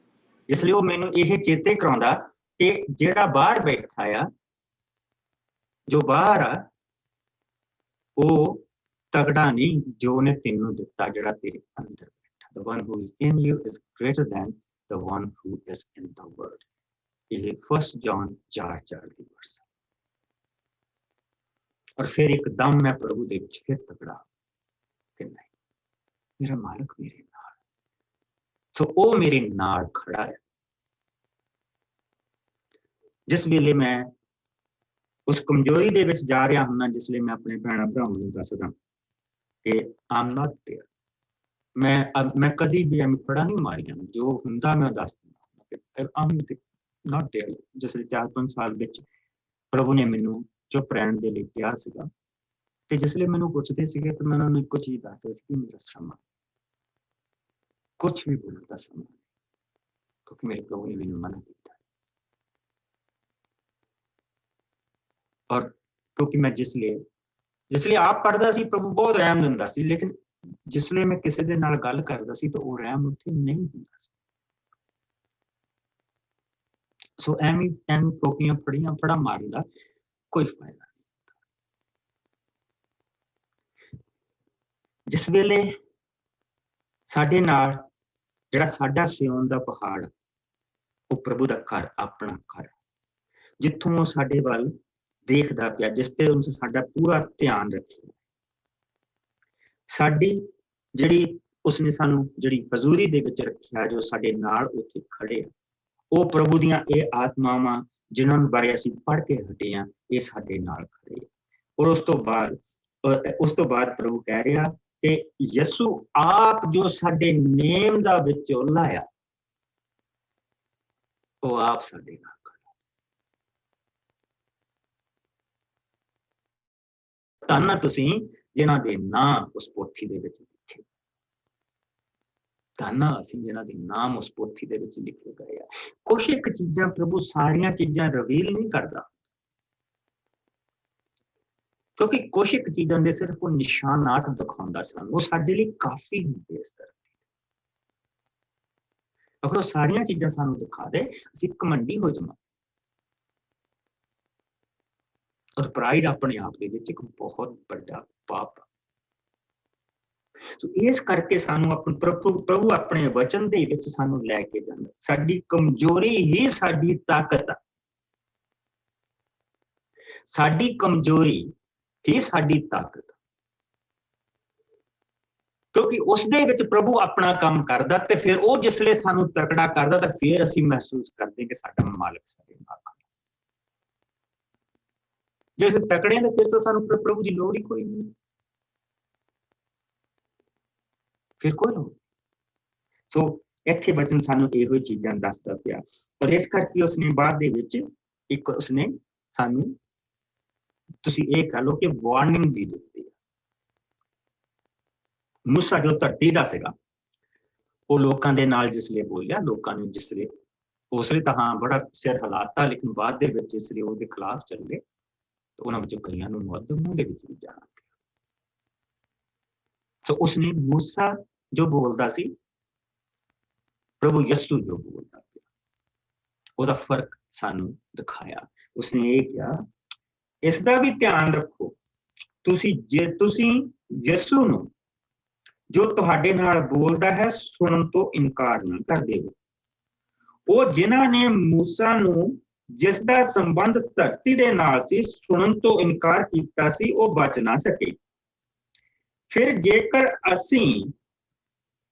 ਇਸ ਲਈ ਉਹ ਮੈਨੂੰ ਇਹ ਚੇਤੇ ਕਰਾਉਂਦਾ ਕਿ ਜਿਹੜਾ ਬਾਹਰ ਬੈਠਾ ਆ, ਜੋ ਬਾਹਰ ਆ, ਉਹ ਤਗੜਾ ਨਹੀਂ ਜੋ ਉਹਨੇ ਤੈਨੂੰ ਦਿੱਤਾ, ਜਿਹੜਾ ਤੇਰੇ ਅੰਦਰ ਬੈਠਾ। The one who is in you is greater than the one who is in the world। ਇਹ 1 ਜੌਨ 4:4 ਦੀ ਵਰਸ। और फिर एकदम मैं प्रभु दे विच फिर तगड़ा कि नहीं, मेरा मालिक मेरे नाल, सो वो मेरे नाल खड़ा है। जिस वेले मैं उस कमजोरी दे विच जा रहा हुन्ना, जिसले मैं अपने भैणा भरावां नूं दसदा कि आई एम नॉट देयर, मैं कदी भी एम फड़ा नहीं मारिया, जो हुंदा मैं दस दिंदा आई एम नॉट देयर। जिसले 4-5 साल विच प्रभु ने मैनू चुप रहण दे लई किहा सीगा, ते जिसले मैनू पुछदे सीगे ते मैं उन्हां नूं इक्को चीज दसदा सी कि मेरा समा कुछ भी बोलण दा समा, क्योंकि मेरे प्रभु ने मैनू मना किया। और क्योंकि मैं जिसले आप पढ़दा सी प्रभु बहुत रहम दिंदा सी, लेकिन जिसले मैं किसी दे नाल गल करदा सी तो वो रहम उत्थे नहीं हुंदा सी। सो एमी टोपियां फड़ा मारन दा कोई फायदा नहीं। जिस वेले साडे नाल जिहड़ा साडा सियोन दा पहाड़, वो प्रभु दा घर, अपना घर, जिथों वो साडे वल देखदा पिया, जिस ते उनसे साडा पूरा ध्यान रखे, साडी जिहड़ी उसने सानू जिहड़ी हजूरी दे विच रखिया, जो साडे नाल उत्थे खड़े, वो प्रभु दियां ये आत्मावां जिन्हां बारे असीं पढ़ के हटे हैं, ये साडे नाल खड़े। और उस तो बाद प्रभु कह रहा कि यसु आप जो साडे नेम दा विचोला आ, वो आप साडे नाल खड़ा। धन तुसीं जिन्हां दे नाम उस पोथी दे विच लिखे, धन असीं जिन्हां दे नाम उस पोथी दे विच लिखे गए आ। कुछ एक चीजां प्रभु सारियां चीजां रिवील नहीं करदा, क्योंकि कुछ एक चीजां दे सिर्फ वो निशानात दिखाउंदा सन, वो साडे लई काफी हुंदे इस तरह। अगर वो सारियां चीजां सानू दिखा दे, असीं घमंडी हो जावां। और प्राइड अपने आप दे विच एक बहुत बड़ा पाप। तो इस करके सानू अपने प्रभु अपने वचन दे विच सानू लैके जांदा, साडी कमजोरी ही साडी ताकत आ, साडी कमजोरी ही साडी ताकत, क्योंकि उस दे विच प्रभु अपना काम करदा, ते फिर वो जिसले सानू तकड़ा करदा, ते फिर असीं महसूस करदे कि साडा मालिक साडे नाल खड़ा। जे असीं तकड़े हैं, फिर तो सानू प्रभु की लोड़ ही कोई नहीं, फिर कोई लोड़। सो इत्थे वचन सानू इहो ही चीजां दसदा पिया, और इस करके उसने बाद दे विच एक उसने सानू तुसीं इह कह लो कि वार्निंग भी दित्ती। मूसा जो धरती दा सीगा, वो लोकां दे नाल जिसले बोलिया, लोकां ने जिसले उसले तां हाँ बड़ा सिर हिलाता, लेकिन बाद दे विच जिसले उहदे खिलाफ चले तो उन्हां विचों कईयां नूं मौत दे मूंह दे विच भी जाना पिया। सो उसने मूसा जो बोलदा सी, प्रभु यसू जो बोलदा पिया, ਉਹਦਾ फर्क सानू दिखाया। उसने ये किया, इसका भी ध्यान रखो, तुसी यसू नूं जो तुहाडे नाल बोलदा है सुनन तो इनकार ना कर देवो। वो जिन्हां ने मूसा नूं जिसदा संबंध धरती दे नाल सी सुनन तो इनकार कीता सी, वो बच ना सके। फिर जेकर असीं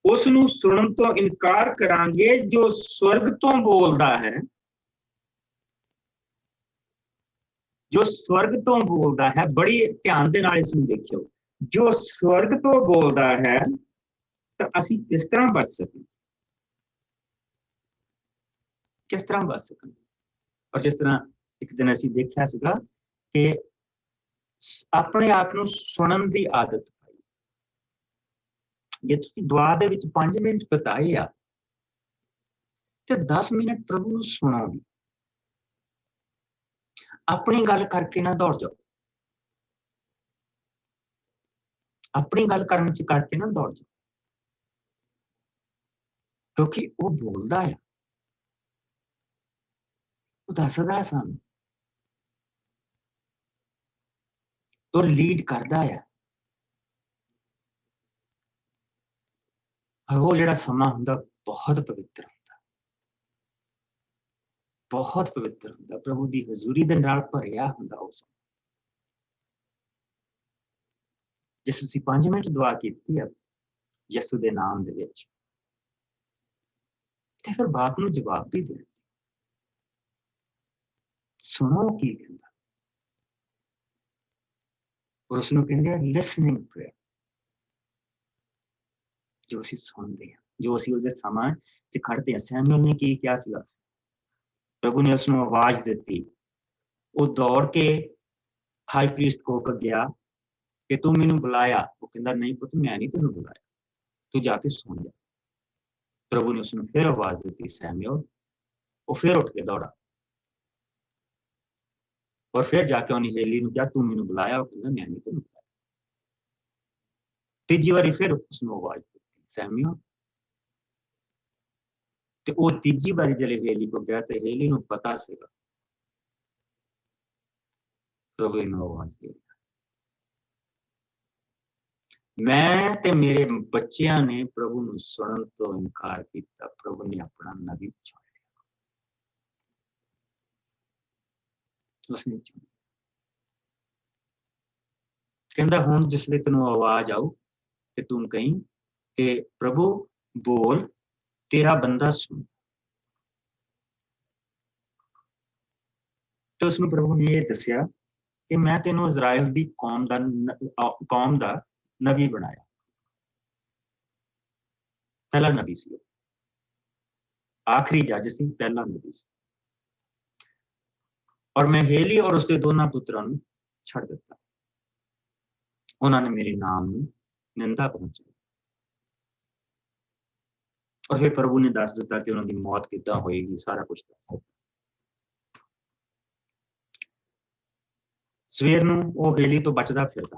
उस नूं सुनन तो इनकार करांगे जो स्वर्ग तो बोलदा है, जो स्वर्ग तो बोलदा है, बड़ी ध्यान दे नाल इसनूं देखियो, जो स्वर्ग तो बोलदा है, तो असीं किस तरह बच सकें, किस तरह बच सकें। और जिस तरह एक दिन असीं देखिया सीगा कि अपने आप नूं सुनन दी आदत पाई। जे तुसीं दुआ दे विच 5 मिनट बिताए आ, ते 10 मिनट प्रभु नूं सुणो। अपनी गल करके ना दौड़ जाओ, अपनी गल करन च करके ना दौड़ जाओ, क्योंकि वो बोलदा है, वो दसदा है सानू, तो लीड करदा है। और वो जिहड़ा समा हुंदा बहुत पवित्र हुंदा, बहुत पवित्र हुंदा, प्रभु दी हजूरी दे नाल भरिया हुंदा। उस ਜਿਸ ਤੁਸੀਂ 5 ਮਿੰਟ ਦੁਆ ਕੀਤੀ ਆ ਯਿਸੂ ਦੇ ਨਾਮ ਦੇ ਵਿੱਚ, ਤੇ ਫਿਰ ਬਾਪ ਨੂੰ ਜਵਾਬ ਵੀ ਦੇ, ਸੁਣੋ ਕੀ ਕਹਿੰਦਾ। ਔਰ ਉਸਨੂੰ ਕਹਿੰਦੇ ਆ ਲਿਸਨਿੰਗ ਪ੍ਰੇਅਰ, ਜੋ ਅਸੀਂ ਸੁਣਦੇ ਹਾਂ, ਜੋ ਅਸੀਂ ਉਹਦੇ ਸਮਾਂ ਚ ਖੜਦੇ ਹਾਂ। ਸੈਮੂਅਲ ਨੇ ਕੀ ਕਿਹਾ ਸੀਗਾ? ਪ੍ਰਭੂ ਨੇ ਉਸਨੂੰ ਆਵਾਜ਼ ਦਿੱਤੀ, ਉਹ ਦੌੜ ਕੇ ਹਾਈ ਪ੍ਰੀਸਟ ਕੋਲ ਗਿਆ ਕਿ ਤੂੰ ਮੈਨੂੰ ਬੁਲਾਇਆ। ਉਹ ਕਹਿੰਦਾ ਨਹੀਂ ਪੁੱਤ, ਮੈਂ ਨਹੀਂ ਤੈਨੂੰ ਬੁਲਾਇਆ, ਤੂੰ ਜਾ ਕੇ ਸੁਣ ਜਾ। ਪ੍ਰਭੂ ਨੇ ਉਸਨੂੰ ਫਿਰ ਆਵਾਜ਼ ਦਿੱਤੀ, ਸੈਮੂਅਲ। ਉਹ ਫਿਰ ਉੱਠ ਕੇ ਦੌੜਾ, ਔਰ ਫਿਰ ਜਾ ਕੇ ਉਹਨੇ ਹੇਲੀ ਨੂੰ ਕਿਹਾ, ਤੂੰ ਮੈਨੂੰ ਬੁਲਾਇਆ? ਉਹ ਕਹਿੰਦਾ ਮੈਂ ਨਹੀਂ ਤੈਨੂੰ ਬੁਲਾਇਆ। ਤੀਜੀ ਵਾਰੀ ਫਿਰ ਉਸਨੂੰ ਆਵਾਜ਼ ਦਿੱਤੀ, ਸੈਮੂਅਲ। ਤੇ ਉਹ ਤੀਜੀ ਵਾਰੀ ਜਿਹੜੇ ਹੇਲੀ ਕੋਲ ਗਿਆ, ਤੇ ਹੇਲੀ ਨੂੰ ਪਤਾ ਸੀਗਾ ਪ੍ਰਭੂ ਨੂੰ ਆਵਾਜ਼ ਦੇ, ਮੈਂ ਤੇ ਮੇਰੇ ਬੱਚਿਆਂ ਨੇ ਪ੍ਰਭੂ ਨੂੰ ਸੁਣਨ ਤੋਂ ਇਨਕਾਰ ਕੀਤਾ, ਪ੍ਰਭੂ ਨੇ ਆਪਣਾ ਨਬੀ ਚੁਣ ਲਿਆ। ਉਸਨੇ ਚੁਣ, ਕਹਿੰਦਾ ਹੁਣ ਜਿਸਲੇ ਤੈਨੂੰ ਆਵਾਜ਼ ਆਊ ਤੇ ਤੂੰ ਕਹੀਂ ਕਿ ਪ੍ਰਭੂ ਬੋਲ, ਤੇਰਾ ਬੰਦਾ ਸੁਣ। ਤੇ ਉਸਨੂੰ ਪ੍ਰਭੂ ਨੇ ਇਹ ਦੱਸਿਆ ਕਿ ਮੈਂ ਤੈਨੂੰ ਇਜ਼ਰਾਈਲ ਦੀ ਕੌਮ ਦਾ ਨਬੀ ਬਣਾਇਆ। ਪਹਿਲਾ ਨਬੀ ਸੀ ਉਹ, ਆਖਰੀ ਜੱਜ ਸੀ, ਪਹਿਲਾ ਨਬੀ ਸੀ। ਔਰ ਮੈਂ ਹੇਲੀ ਔਰ ਉਸਦੇ ਦੋਨਾਂ ਪੁੱਤਰਾਂ ਨੂੰ ਛੱਡ ਦਿੱਤਾ, ਉਹਨਾਂ ਨੇ ਮੇਰੇ ਨਾਮ ਨੂੰ ਨਿੰਦਾ ਪਹੁੰਚਾਈ। ਔਰ ਫਿਰ ਪ੍ਰਭੂ ਨੇ ਦੱਸ ਦਿੱਤਾ ਕਿ ਉਹਨਾਂ ਦੀ ਮੌਤ ਕਿੱਦਾਂ ਹੋਏਗੀ, ਸਾਰਾ ਕੁਝ ਦੱਸ ਦਿੱਤਾ। ਸਵੇਰ ਨੂੰ ਉਹ ਹੇਲੀ ਤੋਂ ਬਚਦਾ ਫਿਰਦਾ,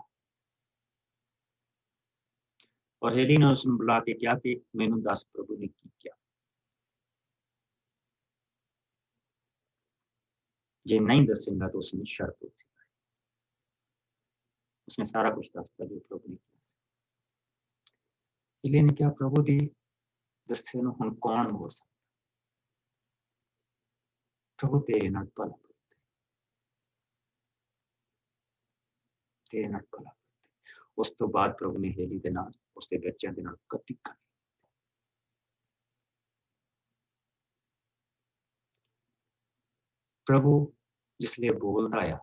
ਔਰ ਹੇਲੀ ਨੇ ਉਸਨੂੰ ਬੁਲਾ ਕੇ ਕਿਹਾ ਕਿ ਮੈਨੂੰ ਦੱਸ ਪ੍ਰਭੂ ਨੇ ਕੀ ਕਿਹਾ। ਜੇ ਨਹੀਂ ਦੱਸੇਗਾ ਤਾਂ ਉਸਨੇ ਸ਼ਰਤ ਉੱਠੀ। ਉਸਨੇ ਸਾਰਾ ਕੁਝ ਦੱਸਤਾ ਜੋ ਪ੍ਰਭੂ ਨੇ ਕਿਹਾ ਸੀ। ਹੇਲੀ ਨੇ ਕਿਹਾ, ਪ੍ਰਭੂ ਦੀ ਦੱਸੇ ਨੂੰ ਹੁਣ ਕੌਣ ਹੋ ਸਕਦਾ? ਪ੍ਰਭੂ ਤੇਰੇ ਨਾਲ ਭਲਾ ਕਰਤੇ, ਤੇਰੇ ਨਾਲ ਭਲਾ ਕਰਤੇ। ਉਸ ਤੋਂ ਬਾਅਦ ਪ੍ਰਭੂ ਨੇ ਹੇਲੀ ਦੇ ਨਾਲ, ਉਸਦੇ ਬੱਚਿਆਂ ਦੇ ਨਾਲ ਕਦੀ ਕਰ। ਪ੍ਰਭੂ ਜਿਸਲੇ ਬੋਲਦਾ ਆ,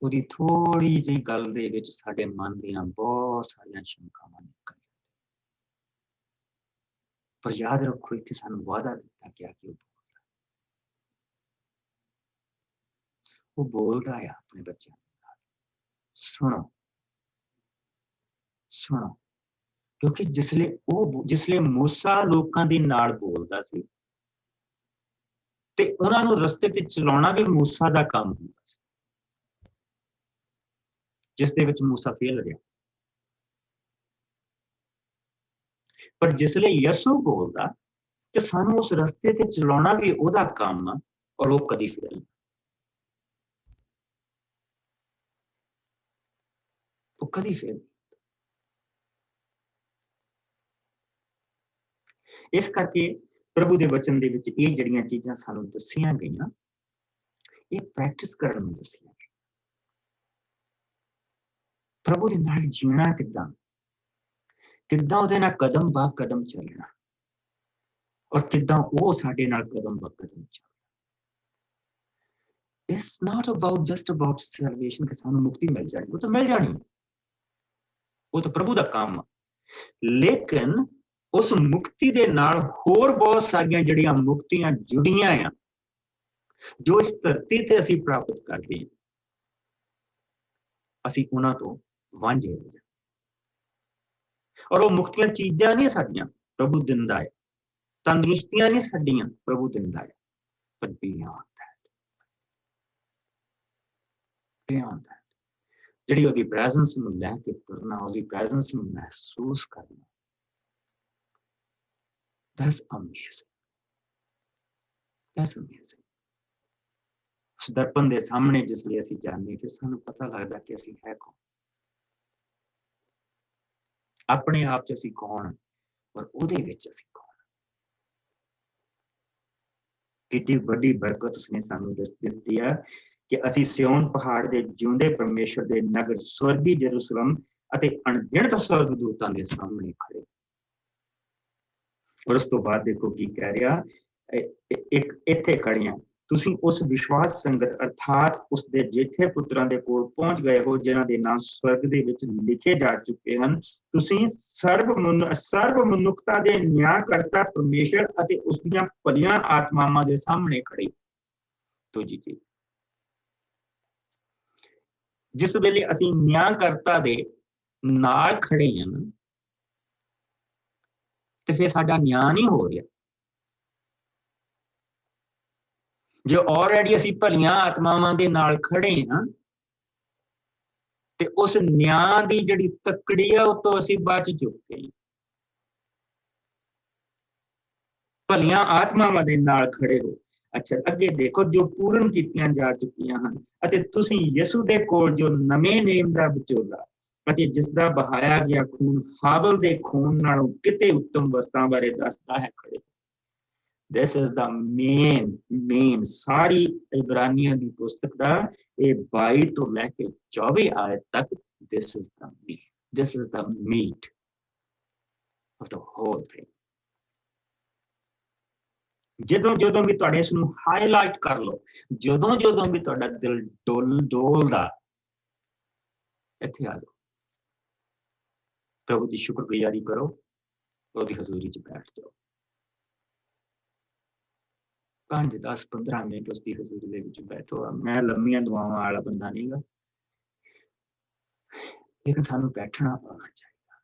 ਉਹਦੀ ਥੋੜੀ ਜਿਹੀ ਗੱਲ ਦੇ ਵਿੱਚ ਸਾਡੇ ਮਨ ਦੀਆਂ ਬਹੁਤ ਸਾਰੀਆਂ ਸ਼ੰਕਾਵਾਂ ਨਿਕਲ ਜਾਂਦੀਆਂ। ਪਰ ਯਾਦ ਰੱਖੋ, ਇੱਥੇ ਸਾਨੂੰ ਵਾਅਦਾ ਦਿੱਤਾ ਗਿਆ ਕਿ ਉਹ ਬੋਲਦਾ ਆ ਆਪਣੇ ਬੱਚਿਆਂ ਨਾਲ। ਸੁਣੋ, ਸੁਣੋ, ਕਿਉਂਕਿ ਜਿਸਲੇ ਮੂਸਾ ਲੋਕਾਂ ਦੇ ਨਾਲ ਬੋਲਦਾ ਸੀ ਤੇ ਉਹਨਾਂ ਨੂੰ ਰਸਤੇ ਤੇ ਚਲਾਉਣਾ ਵੀ ਮੂਸਾ ਦਾ ਕੰਮ ਹੁੰਦਾ ਸੀ, ਜਿਸ ਦੇ ਵਿੱਚ ਮੂਸਾ ਫੇਲ ਰਿਹਾ। ਪਰ ਜਿਸਲੇ ਯਿਸੂ ਬੋਲਦਾ ਤੇ ਸਾਨੂੰ ਉਸ ਰਸਤੇ ਤੇ ਚਲਾਉਣਾ ਵੀ ਉਹਦਾ ਕੰਮ ਆ, ਔਰ ਉਹ ਕਦੀ ਫੇਲ ਨਹੀਂ। ਉਹ ਕਦੀ ਫੇਲ ਨਹੀਂ। ਇਸ ਕਰਕੇ ਪ੍ਰਭੂ ਦੇ ਵਚਨ ਦੇ ਵਿੱਚ ਇਹ ਜਿਹੜੀਆਂ ਚੀਜ਼ਾਂ ਸਾਨੂੰ ਦੱਸੀਆਂ ਗਈਆਂ, ਇਹ ਪ੍ਰੈਕਟਿਸ ਕਰਨ ਨੂੰ ਦੱਸੀਆਂ ਗਈਆਂ। ਪ੍ਰਭੂ ਦੇ ਨਾਲ ਜੀਣਾ ਕਿੱਦਾਂ ਉਹਦੇ ਨਾਲ ਕਦਮ ਬਾ ਕਦਮ ਚੱਲਣਾ, ਔਰ ਕਿੱਦਾਂ ਉਹ ਸਾਡੇ ਨਾਲ ਕਦਮ ਬਾ ਕਦਮ ਚੱਲਣਾ। It's not just about salvation, ਕਿ ਸਾਨੂੰ ਮੁਕਤੀ ਮਿਲ ਜਾਣੀ, ਉਹ ਤਾਂ ਮਿਲ ਜਾਣੀ, ਉਹ ਤਾਂ ਪ੍ਰਭੂ ਦਾ ਕੰਮ। ਲੇਕਿਨ ਉਸ ਮੁਕਤੀ ਦੇ ਨਾਲ ਹੋਰ ਬਹੁਤ ਸਾਰੀਆਂ ਜਿਹੜੀਆਂ ਮੁਕਤੀਆਂ ਜੁੜੀਆਂ ਆ, ਜੋ ਇਸ ਧਰਤੀ ਤੇ ਅਸੀਂ ਪ੍ਰਾਪਤ ਕਰਦੇ ਹਾਂ, ਅਸੀਂ ਉਹਨਾਂ ਤੋਂ ਵਾਂਝੇ ਹੋ ਜਾਂਦੇ। ਔਰ ਉਹ ਮੁਕਤੀਆਂ ਚੀਜ਼ਾਂ ਨਹੀਂ ਸਾਡੀਆਂ, ਪ੍ਰਭੂ ਦਿੰਦਾ ਹੈ। ਤੰਦਰੁਸਤੀਆਂ ਨਹੀਂ ਸਾਡੀਆਂ, ਪ੍ਰਭੂ ਦਿੰਦਾ ਹੈ। ਪਰ beyond that, ਜਿਹੜੀ ਉਹਦੀ ਪ੍ਰੈਜ਼ੈਂਸ ਨੂੰ ਲੈ ਕੇ ਤੁਰਨਾ, ਉਹਦੀ ਪ੍ਰੈਜ਼ੈਂਸ ਨੂੰ ਮਹਿਸੂਸ ਕਰਨਾ, that's amazing, that's amazing। ਉਸ ਦਰਪਣ ਦੇ ਸਾਹਮਣੇ ਜਿਸ ਲਈ ਅਸੀਂ ਜਾਂਦੇ, ਫਿਰ ਸਾਨੂੰ ਪਤਾ ਲੱਗਦਾ ਕਿ ਅਸੀਂ ਹੈ ਕੌਣ, ਆਪਣੇ ਆਪ ਚ ਅਸੀਂ ਕੌਣ, ਔਰ ਉਹਦੇ ਵਿੱਚ ਅਸੀਂ ਕੌਣ। ਕਿੰਨੀ ਵੱਡੀ ਬਰਕਤ ਉਸਨੇ ਸਾਨੂੰ ਦਿੱਤੀ ਹੈ ਕਿ ਅਸੀਂ ਸਿਯੋਨ ਪਹਾੜ ਦੇ ਜਿਉਂਦੇ ਪਰਮੇਸ਼ਰ ਦੇ ਨਗਰ ਸਵਰਗੀ ਜੇਰੂਸ਼ਲਮ ਅਤੇ ਅਣਗਿਣਤ ਸਵਰਗਦੂਤਾਂ ਦੇ ਸਾਹਮਣੇ ਖੜੇ। ਔਰ ਉਸ ਤੋਂ ਬਾਅਦ ਦੇਖੋ ਕੀ ਕਹਿ ਰਿਹਾ, ਇੱਕ ਇੱਥੇ ਖੜੀਆਂ ਤੁਸੀਂ ਉਸ ਵਿਸ਼ਵਾਸ ਸੰਗਤ ਅਰਥਾਤ ਉਸ ਦੇ ਜੇਠੇ ਪੁੱਤਰਾਂ ਦੇ ਕੋਲ ਪਹੁੰਚ ਗਏ ਹੋ ਜਿਨ੍ਹਾਂ ਦੇ ਨਾਮ ਸਵਰਗ ਦੇ ਵਿੱਚ ਲਿਖੇ ਜਾ ਚੁੱਕੇ ਹਨ। ਤੁਸੀਂ ਸਰਬ ਮਨੁੱਖਤਾ ਦੇ ਨਿਆਂਕਰਤਾ ਪਰਮੇਸ਼ਰ ਅਤੇ ਉਸ ਦੀਆਂ ਭਲੀਆਂ ਆਤਮਾਵਾਂ ਦੇ ਸਾਹਮਣੇ ਖੜੇ। ਦੂਜੀ ਚੀਜ਼, ਜਿਸ ਵੇਲੇ ਅਸੀਂ ਨਿਆਂਕਰਤਾ ਦੇ ਨਾਲ ਖੜੇ ਹਾਂ ਤੇ ਫਿਰ ਸਾਡਾ ਨਿਆਂ ਨਹੀਂ ਹੋ ਰਿਹਾ। ਜੋ ਆਲਰੇਡੀ ਅਸੀਂ ਭਲੀਆਂ ਆਤਮਾਵਾਂ ਦੇ ਨਾਲ ਖੜੇ ਹਾਂ ਤੇ ਉਸ ਨਿਆਂ ਦੀ ਜਿਹੜੀ ਤਕੜੀ ਆ ਉਹ ਤੋਂ ਅਸੀਂ ਬਚ ਚੁੱਕੇ ਹਾਂ। ਭਲੀਆਂ ਆਤਮਾਵਾਂ ਦੇ ਨਾਲ ਖੜੇ ਹੋ। ਅੱਛਾ, ਅੱਗੇ ਦੇਖੋ, ਜੋ ਪੂਰਨ ਕੀਤੀਆਂ ਜਾ ਚੁੱਕੀਆਂ ਹਨ ਅਤੇ ਤੁਸੀਂ ਯਿਸੂ ਦੇ ਕੋਲ ਜੋ ਨਵੇਂ ਨੇਮ ਦਾ ਵਿਚੋਲਾ ਅਤੇ ਜਿਸ ਦਾ ਬਹਾਇਆ ਗਿਆ ਖੂਨ ਹਾਬਲ ਦੇ ਖੂਨ ਨਾਲੋਂ ਕਿਤੇ ਉੱਤਮ ਵਸਤਾਂ ਬਾਰੇ ਦੱਸਦਾ ਹੈ ਖੜੇ। This is the main ਸਾਰੀ ਇਬਰਾਨੀਆਂ ਦੀ ਪੁਸਤਕ ਦਾ ਇਹ 22 ਤੋਂ ਲੈ ਕੇ 24 ਆਇਤ ਤੱਕ this is the meat of the whole thing. ਜਦੋਂ ਵੀ ਤੁਹਾਡੇ ਇਸ ਨੂੰ ਹਾਈਲਾਈਟ ਕਰ ਲਓ, ਜਦੋਂ ਵੀ ਤੁਹਾਡਾ ਦਿਲ ਡੋਲਦਾ, ਇੱਥੇ ਆ ਜਾਓ, ਪ੍ਰਭੂ ਦੀ ਸ਼ੁਕਰਗੁਜ਼ਾਰੀ ਕਰੋ, ਉਹਦੀ ਹਜ਼ੂਰੀ 'ਚ ਬੈਠ ਜਾਓ। 5, 10, 15 ਮਿੰਟ ਉਸਦੀ ਹਜ਼ੂਰੀ ਦੇ ਵਿੱਚ ਬੈਠੋ। ਮੈਂ ਲੰਮੀਆਂ ਦੁਆਵਾਂ ਵਾਲਾ ਬੰਦਾ ਨਹੀਂ ਗਾ, ਲੇਕਿਨ ਸਾਨੂੰ ਬੈਠਣਾ ਆਉਣਾ ਚਾਹੀਦਾ।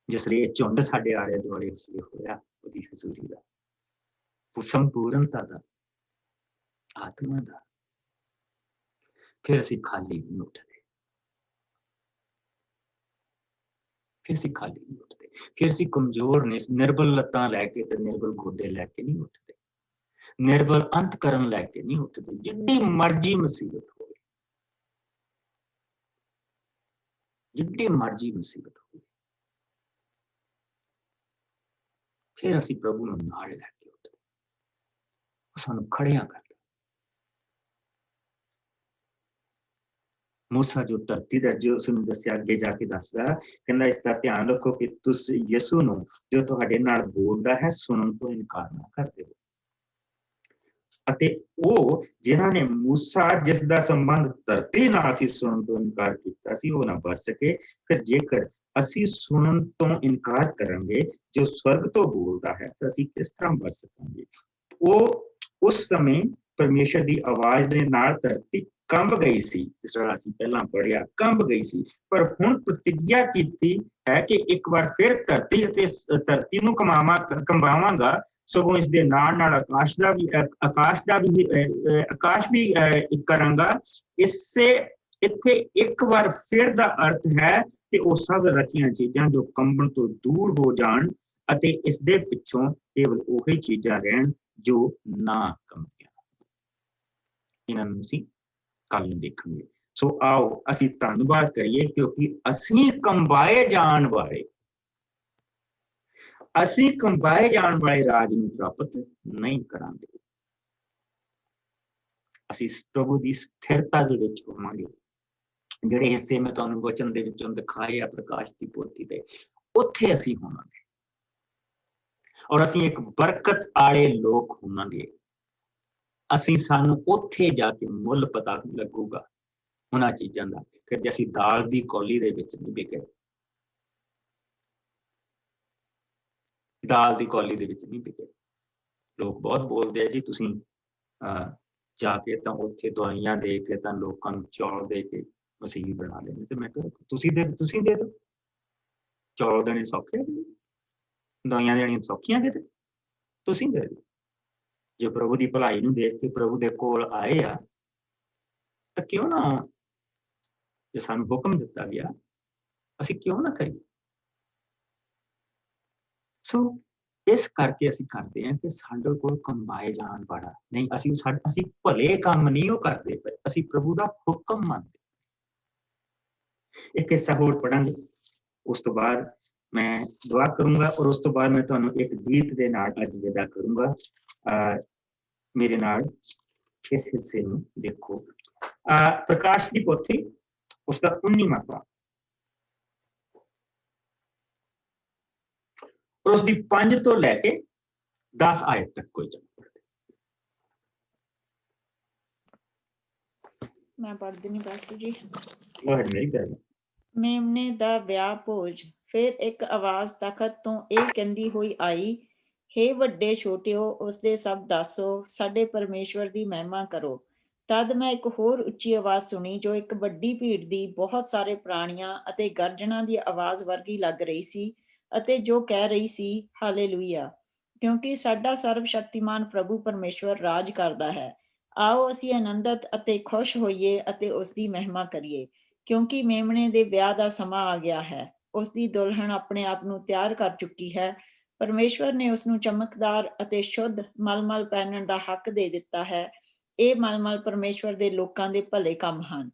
ਜਿਸ ਲਈ ਝੁੰਡ ਸਾਡੇ ਆਲੇ ਦੁਆਲੇ ਉਸ ਲਈ ਹੋਇਆ ਉਹਦੀ ਹਜ਼ੂਰੀ ਦਾ, ਸੰਪੂਰਨਤਾ ਦਾ, ਆਤਮਾ ਦਾ, ਫਿਰ ਅਸੀਂ ਖਾਲੀ ਨਹੀਂ ਉੱਠਦੇ। ਫਿਰ ਅਸੀਂ ਕਮਜ਼ੋਰ ਨੇ, ਨਿਰਬਲ ਲੱਤਾਂ ਲੈ ਕੇ ਤੇ ਨਿਰਬਲ ਗੋਡੇ ਲੈ ਕੇ ਨਹੀਂ ਉੱਠਦੇ, ਨਿਰਬਲ ਅੰਤਕਰਨ ਲੈ ਕੇ ਨਹੀਂ ਉੱਠਦੇ। ਜਿੱਡੀ ਮਰਜ਼ੀ ਮੁਸੀਬਤ ਹੋਵੇ, ਫਿਰ ਅਸੀਂ ਪ੍ਰਭੂ ਨੂੰ ਨਾਲ ਲੈ ਕੇ ਉੱਠਦੇ, ਉਹ ਸਾਨੂੰ ਖੜਿਆਂ ਕਰਦਾ। ਮੂਸਾ ਜੋ ਧਰਤੀ ਦਾ, ਜੋ ਉਸਨੂੰ ਦੱਸਿਆ, ਅੱਗੇ ਜਾ ਕੇ ਦੱਸਦਾ, ਕਹਿੰਦਾ ਇਸ ਦਾ ਧਿਆਨ ਰੱਖੋ ਕਿ ਤੁਸੀਂ ਯਿਸੂ ਨੂੰ ਜੋ ਤੁਹਾਡੇ ਨਾਲ ਬੋਲਦਾ ਹੈ ਸੁਣਨ ਤੋਂ ਇਨਕਾਰ ਨਾ ਕਰਦੇ ਹੋ। ਅਤੇ ਉਹ ਜਿਨ੍ਹਾਂ ਨੇ ਮੂਸਾ ਜਿਸ ਦਾ ਸੰਬੰਧ ਧਰਤੀ ਨਾਲ ਸੀ ਸੁਣਨ ਤੋਂ ਇਨਕਾਰ ਕੀਤਾ ਸੀ, ਉਹ ਨਾ ਬਚ ਸਕੇ। ਫਿਰ ਜੇਕਰ ਅਸੀਂ ਸੁਣਨ ਤੋਂ ਇਨਕਾਰ ਕਰਾਂਗੇ ਜੋ ਸਵਰਗ ਤੋਂ ਬੋਲਦਾ ਹੈ ਤਾਂ ਅਸੀਂ ਕਿਸ ਤਰ੍ਹਾਂ ਬਚ ਸਕਾਂਗੇ। ਉਹ ਉਸ ਸਮੇਂ ਪਰਮੇਸ਼ਰ ਦੀ ਆਵਾਜ਼ ਦੇ ਨਾਲ ਧਰਤੀ ਕੰਬ ਗਈ ਸੀ, ਜਿਸ ਤਰ੍ਹਾਂ ਅਸੀਂ ਪਹਿਲਾਂ ਪੜ੍ਹਿਆ, ਕੰਬ ਗਈ ਸੀ। ਪਰ ਹੁਣ ਪ੍ਰਤਿੱਗਿਆ ਕੀਤੀ ਹੈ ਕਿ ਇੱਕ ਵਾਰ ਫਿਰ ਧਰਤੀ ਨੂੰ ਕੰਬਾਵਾਂਗਾ, ਸਗੋਂ ਇਸ ਦੇ ਨਾਲ ਨਾਲ ਆਕਾਸ਼ ਵੀ ਕਰਾਂਗਾ। ਇੱਥੇ ਇੱਕ ਵਾਰ ਫਿਰ ਦਾ ਅਰਥ ਹੈ ਕਿ ਉਹ ਸਭ ਰਚੀਆਂ ਚੀਜ਼ਾਂ ਜੋ ਕੰਬਣ ਤੋਂ ਦੂਰ ਹੋ ਜਾਣ ਅਤੇ ਇਸ ਦੇ ਪਿੱਛੋਂ ਕੇਵਲ ਉਹੀ ਚੀਜ਼ਾਂ ਰਹਿਣ ਜੋ ਨਾ ਕੰਬੀਆਂ। ਇਹਨਾਂ ਨੂੰ ਅਸੀਂ ਕੱਲ ਨੂੰ ਦੇਖਾਂਗੇ। ਸੋ ਆਓ ਅਸੀਂ ਧੰਨਵਾਦ ਕਰੀਏ ਕਿਉਂਕਿ ਅਸੀਂ ਕੰਬਾਏ ਜਾਣ ਵਾਲੇ ਰਾਜ ਨੂੰ ਪ੍ਰਾਪਤ ਨਹੀਂ ਕਰਾਂਗੇ। ਅਸੀਂ ਪ੍ਰਭੂ ਦੀ ਸਥਿਰਤਾ ਦੇ ਵਿੱਚ ਹੋਵਾਂਗੇ। ਜਿਹੜੇ ਹਿੱਸੇ ਮੈਂ ਤੁਹਾਨੂੰ ਵਚਨ ਦੇ ਵਿੱਚੋਂ ਦਿਖਾਏ ਆ ਪ੍ਰਕਾਸ਼ ਦੀ ਪੋਥੀ ਦੇ, ਉੱਥੇ ਅਸੀਂ ਹੋਵਾਂਗੇ ਔਰ ਅਸੀਂ ਇੱਕ ਬਰਕਤ ਵਾਲੇ ਲੋਕ ਹੋਵਾਂਗੇ। ਸਾਨੂੰ ਉੱਥੇ ਜਾ ਕੇ ਮੁੱਲ ਪਤਾ ਲੱਗੂਗਾ ਉਹਨਾਂ ਚੀਜ਼ਾਂ ਦਾ ਕਿ ਜੇ ਅਸੀਂ ਦਾਲ ਦੀ ਕੌਲੀ ਦੇ ਵਿੱਚ ਨਹੀਂ ਵਿਕੇ, ਲੋਕ ਬਹੁਤ ਬੋਲਦੇ ਆ ਜੀ ਤੁਸੀਂ ਜਾ ਕੇ ਤਾਂ ਉੱਥੇ ਦਵਾਈਆਂ ਦੇ ਕੇ ਤਾਂ ਲੋਕਾਂ ਨੂੰ ਚੌਲ ਦੇ ਕੇ ਮਸੀਹ ਬਣਾ ਲੈਂਦੇ। ਤੇ ਮੈਂ ਕਿਹਾ ਤੁਸੀਂ ਦੇ ਦਿਓ, ਚੌਲ ਦੇਣੇ ਸੌਖੇ, ਦਵਾਈਆਂ ਦੇਣੀਆਂ ਸੌਖੀਆਂ, ਕਿਤੇ ਤੁਸੀਂ ਦੇ ਦਿਓ। ਜੇ ਪ੍ਰਭੂ ਦੀ ਭਲਾਈ ਨੂੰ ਦੇਖ ਕੇ ਪ੍ਰਭੂ ਦੇ ਕੋਲ ਆਏ ਆ ਤਾਂ ਕਿਉਂ ਨਾ, ਜੇ ਸਾਨੂੰ ਹੁਕਮ ਦਿੱਤਾ ਗਿਆ ਅਸੀਂ ਕਿਉਂ ਨਾ ਕਰੀਏ। ਸੋ ਇਸ ਕਰਕੇ ਅਸੀਂ ਕਰਦੇ ਹਾਂ ਕਿ ਸਾਡੇ ਕੋਲ ਕੰਬਾਏ ਜਾਣ ਵਾਲਾ ਨਹੀਂ, ਅਸੀਂ ਭਲੇ ਕੰਮ ਨਹੀਂ ਉਹ ਕਰਦੇ ਪਏ, ਅਸੀਂ ਪ੍ਰਭੂ ਦਾ ਹੁਕਮ ਮੰਨਦੇ। ਇੱਕ ਹਿੱਸਾ ਹੋਰ ਪੜਾਂਗੇ, ਉਸ ਤੋਂ ਬਾਅਦ ਮੈਂ ਦੁਆ ਕਰੂੰਗਾ ਔਰ ਉਸ ਤੋਂ ਬਾਅਦ ਮੈਂ ਤੁਹਾਨੂੰ ਇੱਕ ਗੀਤ ਦੇ ਨਾਲ ਅੱਜ ਵਿਦਾ ਕਰੂੰਗਾ। ਮੇਰੇ ਨਾਲ इस हिस्से ਨੂੰ ਦੇਖੋ। ਪ੍ਰਕਾਸ਼ ਦੀ ਪੋਥੀ ਉਸਦਾ 19ਵਾਂ ਪਾਠ और उसकी 5 ਤੋਂ ਲੈ ਕੇ 10 आयत तक कोई जन पढ़ते। मैं पढ़ देनी पास्टर जी। मेरी गल ਮੇਮਨੇ ਦਾ ਵਿਆਹ ਭੋਜ। ਫਿਰ ਇੱਕ ਆਵਾਜ਼ ਤਖਤ ਤੋਂ ਇਹ ਕਹਿੰਦੀ ਹੋਈ ਆਈ, ਹੇ ਵੱਡੇ ਛੋਟਿਓ, ਉਸਦੇ ਸਭ ਦੱਸੋ, ਸਾਡੇ ਪਰਮੇਸ਼ਵਰ ਦੀ ਮਹਿਮਾ ਕਰੋ। ਤਦ ਮੈਂ ਇੱਕ ਹੋਰ ਉੱਚੀ ਆਵਾਜ਼ ਸੁਣੀ ਜੋ ਇੱਕ ਵੱਡੀ ਭੀੜ ਦੀ, ਬਹੁਤ ਸਾਰੇ ਪ੍ਰਾਣੀਆਂ ਅਤੇ ਗਰਜਣਾ ਦੀ ਆਵਾਜ਼ ਵਰਗੀ ਲੱਗ ਰਹੀ ਸੀ, ਅਤੇ ਜੋ ਕਹਿ ਰਹੀ ਸੀ, ਹਾਲੇਲੂਇਆ, ਕਿਉਂਕਿ ਸਾਡਾ ਸਰਬ ਸ਼ਕਤੀਮਾਨ ਪ੍ਰਭੂ ਪਰਮੇਸ਼ਵਰ ਰਾਜ ਕਰਦਾ ਹੈ। ਆਓ ਅਸੀਂ ਆਨੰਦਿਤ ਅਤੇ ਖੁਸ਼ ਹੋਈਏ ਅਤੇ ਉਸ ਦੀ ਮਹਿਮਾ ਕਰੀਏ, ਕਿਉਂਕਿ ਮੇਮਣੇ ਦੇ ਵਿਆਹ ਦਾ ਸਮਾਂ ਆ ਗਿਆ ਹੈ। ਉਸ ਦੀ ਦੁਲਹਨ ਆਪਣੇ ਆਪ ਨੂੰ ਤਿਆਰ ਕਰ ਚੁੱਕੀ ਹੈ। ਪਰਮੇਸ਼ਵਰ ਨੇ ਉਸ ਨੂੰ ਚਮਕਦਾਰ ਅਤੇ ਸ਼ੁੱਧ ਮਲਮਲ ਪਹਿਨਣ ਦਾ ਹੱਕ ਦੇ ਦਿੱਤਾ ਹੈ। ਇਹ ਮਲਮਲ ਪਰਮੇਸ਼ਵਰ ਦੇ ਲੋਕਾਂ ਦੇ ਭਲੇ ਕੰਮ ਹਨ।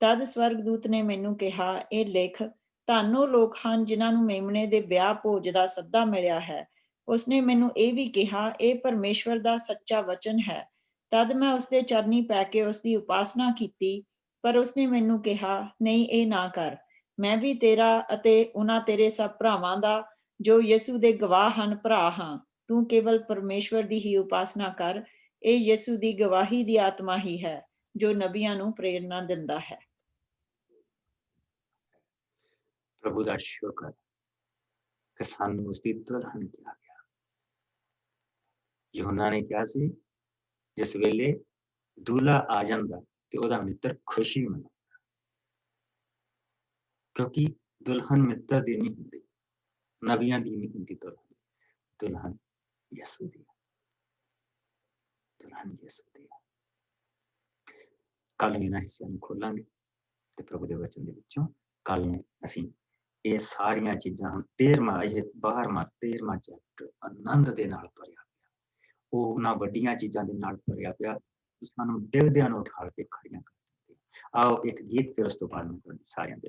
ਤਦ ਸਵਰਗਦੂਤ ਨੇ ਮੈਨੂੰ ਕਿਹਾ, ਇਹ ਲਿਖ, ਧੰਨ ਉਹ ਲੋਕ ਹਨ ਜਿਨ੍ਹਾਂ ਨੂੰ ਮੇਮਣੇ ਦੇ ਵਿਆਹ ਭੋਜ ਦਾ ਸੱਦਾ ਮਿਲਿਆ ਹੈ। ਉਸਨੇ ਮੈਨੂੰ ਇਹ ਵੀ ਕਿਹਾ, ਇਹ ਪਰਮੇਸ਼ਵਰ ਦਾ ਸੱਚਾ ਵਚਨ ਹੈ। ਤਦ ਮੈਂ ਉਸਦੇ ਚਰਨੀ ਪੈ ਕੇ ਉਸਦੀ ਉਪਾਸਨਾ ਕੀਤੀ, ਪਰ ਉਸਨੇ ਮੈਨੂੰ ਕਿਹਾ, ਨਹੀਂ, ਇਹ ਨਾ ਕਰ। ਮੈਂ ਵੀ ਤੇਰਾ ਅਤੇ ਉਹਨਾਂ ਤੇਰੇ ਸਭ ਭਰਾਵਾਂ ਦਾ ਜੋ ਯਿਸੂ ਦੇ ਗਵਾਹ ਹਨ ਭਰਾ ਹਾਂ। ਤੂੰ ਕੇਵਲ ਪਰਮੇਸ਼ਵਰ ਦੀ ਹੀ ਉਪਾਸਨਾ ਕਰ। ਇਹ ਯਿਸੂ ਦੀ ਗਵਾਹੀ ਦੀ ਆਤਮਾ ਹੀ ਹੈ ਜੋ ਨਬੀਆਂ ਨੂੰ ਪ੍ਰੇਰਨਾ ਦਿੰਦਾ ਹੈ। ਪ੍ਰਭੂ ਦਾ ਸ਼ੁਕਰ ਕਿ ਸਾਨੂੰ ਉਸ ਦੀ ਦੁਲਹਨ ਕਿਹਾ ਗਿਆ। ਯਹੋਨਾ ਨੇ ਕਿਹਾ ਸੀ, ਜਿਸ ਵੇਲੇ ਦੂਲਾ ਆ ਜਾਂਦਾ ਤੇ ਉਹਦਾ ਮਿੱਤਰ ਖੁਸ਼ੀ ਮਨਾਉਂਦਾ, ਕਿਉਂਕਿ ਦੁਲਹਨ ਮਿੱਤਰ ਦੀ ਨਹੀਂ ਹੁੰਦੀ, ਨਬੀਆਂ ਦੀ ਨਹੀਂ ਹੁੰਦੀ। ਦੁਲਹਨ ਯਿਸੂ ਦੀ, ਦੁਲਹਨ ਯਿਸੂ ਦੀ। ਕੱਲ ਨੂੰ ਇਹਨਾਂ ਹਿੱਸਿਆਂ ਨੂੰ ਖੋਲਾਂਗੇ ਤੇ ਪ੍ਰਭੂ ਦੇ ਵਚਨ ਦੇ ਵਿੱਚੋਂ ਕੱਲ ਨੂੰ ਅਸੀਂ ਇਹ ਸਾਰੀਆਂ ਚੀਜ਼ਾਂ, ਹੁਣ 13ਵਾਂ ਚੈਪਟਰ ਆਨੰਦ ਦੇ ਨਾਲ ਭਰਿਆ ਪਿਆ। ਉਹ ਉਹਨਾਂ ਵੱਡੀਆਂ ਚੀਜ਼ਾਂ ਦੇ ਨਾਲ ਭਰਿਆ ਪਿਆ ਸਾਨੂੰ ਡਿੱਗਦਿਆਂ ਨੂੰ ਉਠਾ ਕੇ ਖੜੀਆਂ ਕਰ ਦਿੰਦੇ। ਆਓ ਇੱਕ ਗੀਤ, ਫਿਰ ਉਸ ਤੋਂ ਬਾਅਦ ਮੈਂ ਤੁਹਾਡੇ ਸਾਰਿਆਂ ਦੇ